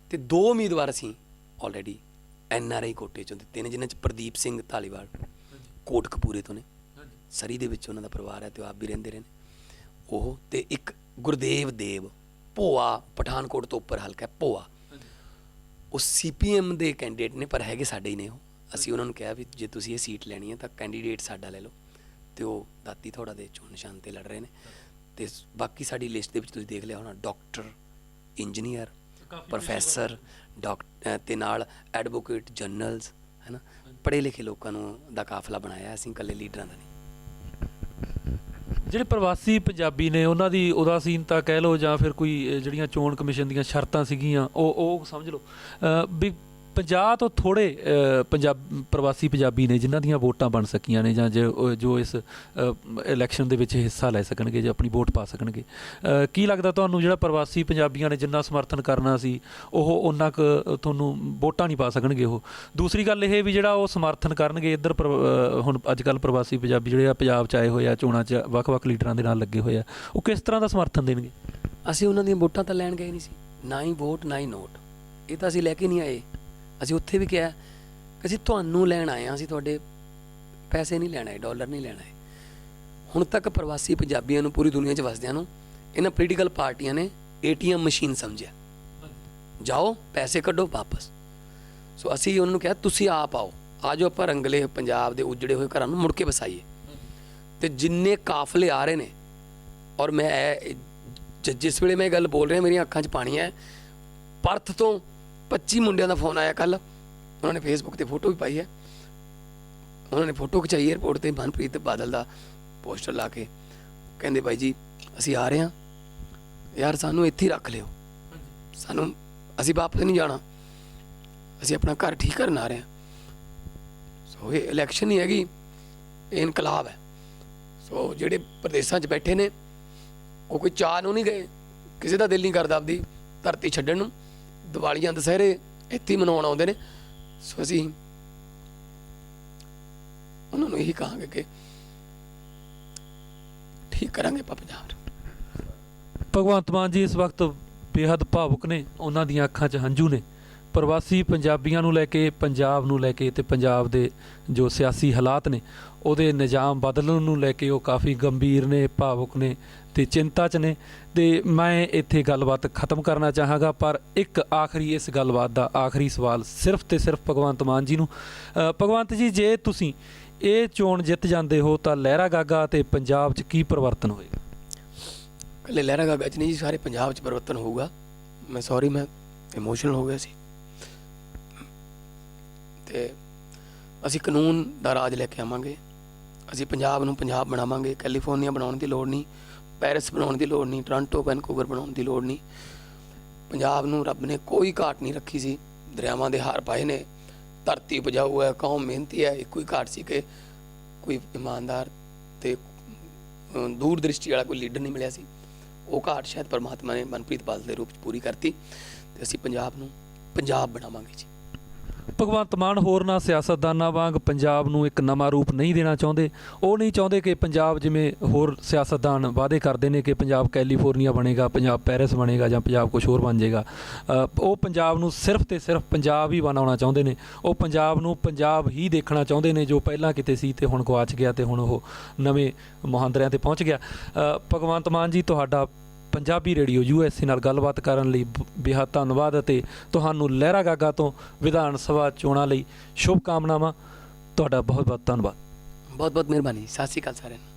ਅਤੇ 2 ਉਮੀਦਵਾਰ ਅਸੀਂ ਆਲਰੇਡੀ NRI ਕੋਟੇ 'ਚੋਂ ਦਿੱਤੇ ਨੇ, ਜਿਨ੍ਹਾਂ 'ਚ ਪ੍ਰਦੀਪ ਸਿੰਘ ਧਾਲੀਵਾਲ ਕੋਟਕਪੂਰੇ ਤੋਂ ਨੇ, ਸਰੀ ਦੇ ਵਿੱਚ ਉਹਨਾਂ ਦਾ ਪਰਿਵਾਰ ਹੈ ਅਤੇ ਉਹ ਆਪ ਵੀ ਰਹਿੰਦੇ ਰਹੇ ਨੇ ਉਹ, ਅਤੇ ਇੱਕ ਗੁਰਦੇਵ ਦੇਵ ਭੋਆ, ਪਠਾਨਕੋਟ ਤੋਂ ਉੱਪਰ ਹਲਕਾ ਭੋਆ, ਉਹ CPM ਦੇ ਕੈਂਡੀਡੇਟ ਨੇ, ਪਰ ਹੈਗੇ ਸਾਡੇ ਹੀ ਨੇ ਉਹ। ਅਸੀਂ ਉਹਨਾਂ ਨੂੰ ਕਿਹਾ ਵੀ ਜੇ ਤੁਸੀਂ ਇਹ ਸੀਟ ਲੈਣੀ ਹੈ ਤਾਂ ਕੈਂਡੀਡੇਟ ਸਾਡਾ ਲੈ ਲਓ, ਅਤੇ ਉਹ ਦਾਤੀ ਥੋੜਾ ਦੇ ਚੋਣ ਨਿਸ਼ਾਨ 'ਤੇ ਲੜ ਰਹੇ ਨੇ। ਅਤੇ ਬਾਕੀ ਸਾਡੀ ਲਿਸਟ ਦੇ ਵਿੱਚ ਤੁਸੀਂ ਦੇਖ ਲਿਆ ਹੋਣਾ, ਡਾਕਟਰ, ਇੰਜੀਨੀਅਰ, ਪ੍ਰੋਫੈਸਰ, ਅਤੇ ਨਾਲ ਐਡਵੋਕੇਟ ਜਨਰਲਸ, ਹੈ ਨਾ, ਪੜ੍ਹੇ ਲਿਖੇ ਲੋਕਾਂ ਨੂੰ ਦਾ ਕਾਫਲਾ ਬਣਾਇਆ, ਅਸੀਂ ਇਕੱਲੇ ਲੀਡਰਾਂ ਦਾ ਨਹੀਂ। ਜਿਹੜੇ ਪ੍ਰਵਾਸੀ ਪੰਜਾਬੀ ਨੇ ਉਹਨਾਂ ਦੀ ਉਦਾਸੀਨਤਾ ਕਹਿ ਲਓ, ਜਾਂ ਫਿਰ ਕੋਈ ਜਿਹੜੀਆਂ ਚੋਣ ਕਮਿਸ਼ਨ ਦੀਆਂ ਸ਼ਰਤਾਂ ਸੀਗੀਆਂ, ਉਹ ਸਮਝ ਲਓ ਵੀ 50 ਤੋਂ ਥੋੜ੍ਹੇ ਪ੍ਰਵਾਸੀ ਪੰਜਾਬੀ ਨੇ ਜਿਨ੍ਹਾਂ ਦੀਆਂ ਵੋਟਾਂ ਬਣ ਸਕੀਆਂ ਨੇ, ਜਾਂ ਜੋ ਇਸ ਇਲੈਕਸ਼ਨ ਦੇ ਵਿੱਚ ਹਿੱਸਾ ਲੈ ਸਕਣਗੇ ਜਾਂ ਆਪਣੀ ਵੋਟ ਪਾ ਸਕਣਗੇ। ਕੀ ਲੱਗਦਾ ਤੁਹਾਨੂੰ, ਜਿਹੜਾ ਪ੍ਰਵਾਸੀ ਪੰਜਾਬੀਆਂ ਨੇ ਜਿੰਨਾ ਸਮਰਥਨ ਕਰਨਾ ਸੀ ਉਹ ਓਨਾ ਕੁ ਤੁਹਾਨੂੰ ਵੋਟਾਂ ਨਹੀਂ ਪਾ ਸਕਣਗੇ ਉਹ? ਦੂਸਰੀ ਗੱਲ ਇਹ ਵੀ ਜਿਹੜਾ ਉਹ ਸਮਰਥਨ ਕਰਨਗੇ ਇੱਧਰ, ਹੁਣ ਅੱਜ ਕੱਲ੍ਹ ਪ੍ਰਵਾਸੀ ਪੰਜਾਬੀ ਜਿਹੜੇ ਆ ਪੰਜਾਬ 'ਚ ਆਏ ਹੋਏ ਆ, ਚੋਣਾਂ 'ਚ ਵੱਖ-ਵੱਖ ਲੀਡਰਾਂ ਦੇ ਨਾਲ ਲੱਗੇ ਹੋਏ ਆ, ਉਹ ਕਿਸ ਤਰ੍ਹਾਂ ਦਾ ਸਮਰਥਨ ਦੇਣਗੇ? ਅਸੀਂ ਉਹਨਾਂ ਦੀਆਂ ਵੋਟਾਂ ਤਾਂ ਲੈਣ ਗਏ ਨਹੀਂ ਸੀ, ਨਾ ਹੀ ਵੋਟ ਨਾ ਹੀ ਨੋਟ, ਇਹ ਤਾਂ ਅਸੀਂ ਲੈ ਕੇ ਨਹੀਂ ਆਏ। ਅਸੀਂ ਉੱਥੇ ਵੀ ਕਿਹਾ ਕਿ ਅਸੀਂ ਤੁਹਾਨੂੰ ਲੈਣ ਆਏ ਹਾਂ, ਅਸੀਂ ਤੁਹਾਡੇ ਪੈਸੇ ਨਹੀਂ ਲੈਣ ਆਏ, ਡਾਲਰ ਨਹੀਂ ਲੈਣ ਆਏ। ਹੁਣ ਤੱਕ ਪ੍ਰਵਾਸੀ ਪੰਜਾਬੀਆਂ ਨੂੰ, ਪੂਰੀ ਦੁਨੀਆ 'ਚ ਵਸਦਿਆਂ ਨੂੰ, ਇਹਨਾਂ ਪੋਲੀਟੀਕਲ ਪਾਰਟੀਆਂ ਨੇ ATM ਮਸ਼ੀਨ ਸਮਝਿਆ, ਜਾਓ ਪੈਸੇ ਕੱਢੋ ਵਾਪਸ। ਸੋ ਅਸੀਂ ਉਹਨਾਂ ਨੂੰ ਕਿਹਾ ਤੁਸੀਂ ਆਪ ਆਓ, ਆ ਜਾਓ, ਆਪਾਂ ਰੰਗਲੇ ਪੰਜਾਬ ਦੇ ਉਜੜੇ ਹੋਏ ਘਰਾਂ ਨੂੰ ਮੁੜ ਕੇ ਵਸਾਈਏ। ਅਤੇ ਜਿੰਨੇ ਕਾਫਲੇ ਆ ਰਹੇ ਨੇ, ਔਰ ਮੈਂ ਜਿਸ ਵੇਲੇ ਮੈਂ ਇਹ ਗੱਲ ਬੋਲ ਰਿਹਾ ਮੇਰੀਆਂ ਅੱਖਾਂ 'ਚ ਪਾਣੀ ਹੈ। ਪਰਥ ਤੋਂ 25 ਮੁੰਡਿਆਂ ਦਾ ਫੋਨ ਆਇਆ ਕੱਲ੍ਹ, ਉਹਨਾਂ ਨੇ ਫੇਸਬੁੱਕ 'ਤੇ ਫੋਟੋ ਵੀ ਪਾਈ ਹੈ, ਉਹਨਾਂ ਨੇ ਫੋਟੋ ਖਿਚਾਈ ਏਅਰਪੋਰਟ 'ਤੇ ਮਨਪ੍ਰੀਤ ਬਾਦਲ ਦਾ ਪੋਸਟਰ ਲਾ ਕੇ, ਕਹਿੰਦੇ ਬਾਈ ਜੀ ਅਸੀਂ ਆ ਰਹੇ ਹਾਂ ਯਾਰ, ਸਾਨੂੰ ਇੱਥੇ ਹੀ ਰੱਖ ਲਿਓ, ਸਾਨੂੰ, ਅਸੀਂ ਵਾਪਸ ਨਹੀਂ ਜਾਣਾ, ਅਸੀਂ ਆਪਣਾ ਘਰ ਠੀਕ ਕਰਨ ਆ ਰਹੇ ਹਾਂ। ਸੋ ਇਹ ਇਲੈਕਸ਼ਨ ਨਹੀਂ ਹੈਗੀ, ਇਹ ਇਨਕਲਾਬ ਹੈ। ਸੋ ਜਿਹੜੇ ਪ੍ਰਦੇਸ਼ਾਂ 'ਚ ਬੈਠੇ ਨੇ ਉਹ ਕੋਈ ਚਾਅ ਨੂੰ ਨਹੀਂ ਗਏ, ਕਿਸੇ ਦਾ ਦਿਲ ਨਹੀਂ ਕਰਦਾ ਆਪਦੀ ਧਰਤੀ ਛੱਡਣ ਨੂੰ। ਦੀਵਾਲੀਆਂ ਦੁਸਹਿਰੇ ਇੱਥੇ ਹੀ ਮਨਾਉਣ ਆਉਂਦੇ ਨੇ। ਸੋ ਅਸੀਂ ਉਹਨਾਂ ਨੂੰ ਇਹੀ ਕਹਾਂਗੇ ਕਿ ਠੀਕ ਕਰਾਂਗੇ ਆਪਾਂ ਪੰਜਾਬ। ਭਗਵੰਤ ਮਾਨ ਜੀ ਇਸ ਵਕਤ ਬੇਹੱਦ ਭਾਵੁਕ ਨੇ, ਉਹਨਾਂ ਦੀਆਂ ਅੱਖਾਂ 'ਚ ਹੰਝੂ ਨੇ। ਪ੍ਰਵਾਸੀ ਪੰਜਾਬੀਆਂ ਨੂੰ ਲੈ ਕੇ, ਪੰਜਾਬ ਨੂੰ ਲੈ ਕੇ, ਅਤੇ ਪੰਜਾਬ ਦੇ ਜੋ ਸਿਆਸੀ ਹਾਲਾਤ ਨੇ ਉਹਦੇ ਨਿਜ਼ਾਮ ਬਦਲਣ ਨੂੰ ਲੈ ਕੇ ਉਹ ਕਾਫੀ ਗੰਭੀਰ ਨੇ, ਭਾਵੁਕ ਨੇ ਅਤੇ ਚਿੰਤਾ 'ਚ ਨੇ। ਅਤੇ ਮੈਂ ਇੱਥੇ ਗੱਲਬਾਤ ਖ਼ਤਮ ਕਰਨਾ ਚਾਹਾਂਗਾ, ਪਰ ਇੱਕ ਆਖਰੀ, ਇਸ ਗੱਲਬਾਤ ਦਾ ਆਖਰੀ ਸਵਾਲ ਸਿਰਫ ਅਤੇ ਸਿਰਫ ਭਗਵੰਤ ਮਾਨ ਜੀ ਨੂੰ। ਭਗਵੰਤ ਜੀ, ਜੇ ਤੁਸੀਂ ਇਹ ਚੋਣ ਜਿੱਤ ਜਾਂਦੇ ਹੋ ਤਾਂ ਲਹਿਰਾ ਗਾਗਾ ਅਤੇ ਪੰਜਾਬ 'ਚ ਕੀ ਪਰਿਵਰਤਨ ਹੋਏਗਾ? ਇਕੱਲੇ ਲਹਿਰਾ ਗਾਗਾ 'ਚ ਨਹੀਂ ਜੀ, ਸਾਰੇ ਪੰਜਾਬ 'ਚ ਪਰਿਵਰਤਨ ਹੋਊਗਾ। ਮੈਂ ਸੌਰੀ, ਮੈਂ ਇਮੋਸ਼ਨਲ ਹੋ ਗਿਆ ਸੀ। ਅਤੇ ਅਸੀਂ ਕਾਨੂੰਨ ਦਾ ਰਾਜ ਲੈ ਕੇ ਆਵਾਂਗੇ, ਅਸੀਂ ਪੰਜਾਬ ਨੂੰ ਪੰਜਾਬ ਬਣਾਵਾਂਗੇ। ਕੈਲੀਫੋਰਨੀਆ ਬਣਾਉਣ ਦੀ ਲੋੜ ਨਹੀਂ, ਪੈਰਿਸ ਬਣਾਉਣ ਦੀ ਲੋੜ ਨਹੀਂ, ਟੋਰਾਂਟੋ, ਵੈਨਕੂਵਰ ਬਣਾਉਣ ਦੀ ਲੋੜ ਨਹੀਂ। ਪੰਜਾਬ ਨੂੰ ਰੱਬ ਨੇ ਕੋਈ ਘਾਟ ਨਹੀਂ ਰੱਖੀ ਸੀ, ਦਰਿਆਵਾਂ ਦੇ ਹਾਰ ਪਾਏ ਨੇ, ਧਰਤੀ ਉਪਜਾਊ ਹੈ, ਕੌਮ ਮਿਹਨਤੀ ਹੈ। ਇੱਕੋ ਹੀ ਘਾਟ ਸੀ ਕਿ ਕੋਈ ਇਮਾਨਦਾਰ ਅਤੇ ਦੂਰ ਦ੍ਰਿਸ਼ਟੀ ਵਾਲਾ ਕੋਈ ਲੀਡਰ ਨਹੀਂ ਮਿਲਿਆ ਸੀ। ਉਹ ਘਾਟ ਸ਼ਾਇਦ ਪਰਮਾਤਮਾ ਨੇ ਮਨਪ੍ਰੀਤ ਬਾਦਲ ਦੇ ਰੂਪ 'ਚ ਪੂਰੀ ਕਰਤੀ, ਅਤੇ ਅਸੀਂ ਪੰਜਾਬ ਨੂੰ ਪੰਜਾਬ ਬਣਾਵਾਂਗੇ ਜੀ। ਭਗਵੰਤ ਮਾਨ ਹੋਰਨਾਂ ਸਿਆਸਤਦਾਨਾਂ ਵਾਂਗ ਪੰਜਾਬ ਨੂੰ ਇੱਕ ਨਵਾਂ ਰੂਪ ਨਹੀਂ ਦੇਣਾ ਚਾਹੁੰਦੇ। ਉਹ ਨਹੀਂ ਚਾਹੁੰਦੇ ਕਿ ਪੰਜਾਬ, ਜਿਵੇਂ ਹੋਰ ਸਿਆਸਤਦਾਨ ਵਾਅਦੇ ਕਰਦੇ ਨੇ ਕਿ ਪੰਜਾਬ ਕੈਲੀਫੋਰਨੀਆ ਬਣੇਗਾ, ਪੰਜਾਬ ਪੈਰਿਸ ਬਣੇਗਾ, ਜਾਂ ਪੰਜਾਬ ਕੁਛ ਹੋਰ ਬਣ ਜਾਏਗਾ। ਉਹ ਪੰਜਾਬ ਨੂੰ ਸਿਰਫ ਅਤੇ ਸਿਰਫ ਪੰਜਾਬ ਹੀ ਬਣਾਉਣਾ ਚਾਹੁੰਦੇ ਨੇ। ਉਹ ਪੰਜਾਬ ਨੂੰ ਪੰਜਾਬ ਹੀ ਦੇਖਣਾ ਚਾਹੁੰਦੇ ਨੇ, ਜੋ ਪਹਿਲਾਂ ਕਿਤੇ ਸੀ ਅਤੇ ਹੁਣ ਗਵਾਚ ਗਿਆ ਅਤੇ ਹੁਣ ਉਹ ਨਵੇਂ ਮੁਹਾਂਦਰਿਆਂ 'ਤੇ ਪਹੁੰਚ ਗਿਆ। ਭਗਵੰਤ ਮਾਨ ਜੀ, ਤੁਹਾਡਾ ਪੰਜਾਬੀ ਰੇਡੀਓ USA ਨਾਲ ਗੱਲਬਾਤ ਕਰਨ ਲਈ ਬੇਹੱਦ ਧੰਨਵਾਦ, ਅਤੇ ਤੁਹਾਨੂੰ ਲਹਿਰਾ ਗਾਗਾ ਤੋਂ ਵਿਧਾਨ ਸਭਾ ਚੋਣਾਂ ਲਈ ਸ਼ੁਭ ਕਾਮਨਾਵਾਂ। ਤੁਹਾਡਾ ਬਹੁਤ ਬਹੁਤ ਧੰਨਵਾਦ। ਬਹੁਤ ਬਹੁਤ ਮਿਹਰਬਾਨੀ। ਸਤਿ ਸ਼੍ਰੀ ਅਕਾਲ ਸਾਰਿਆਂ ਨੂੰ।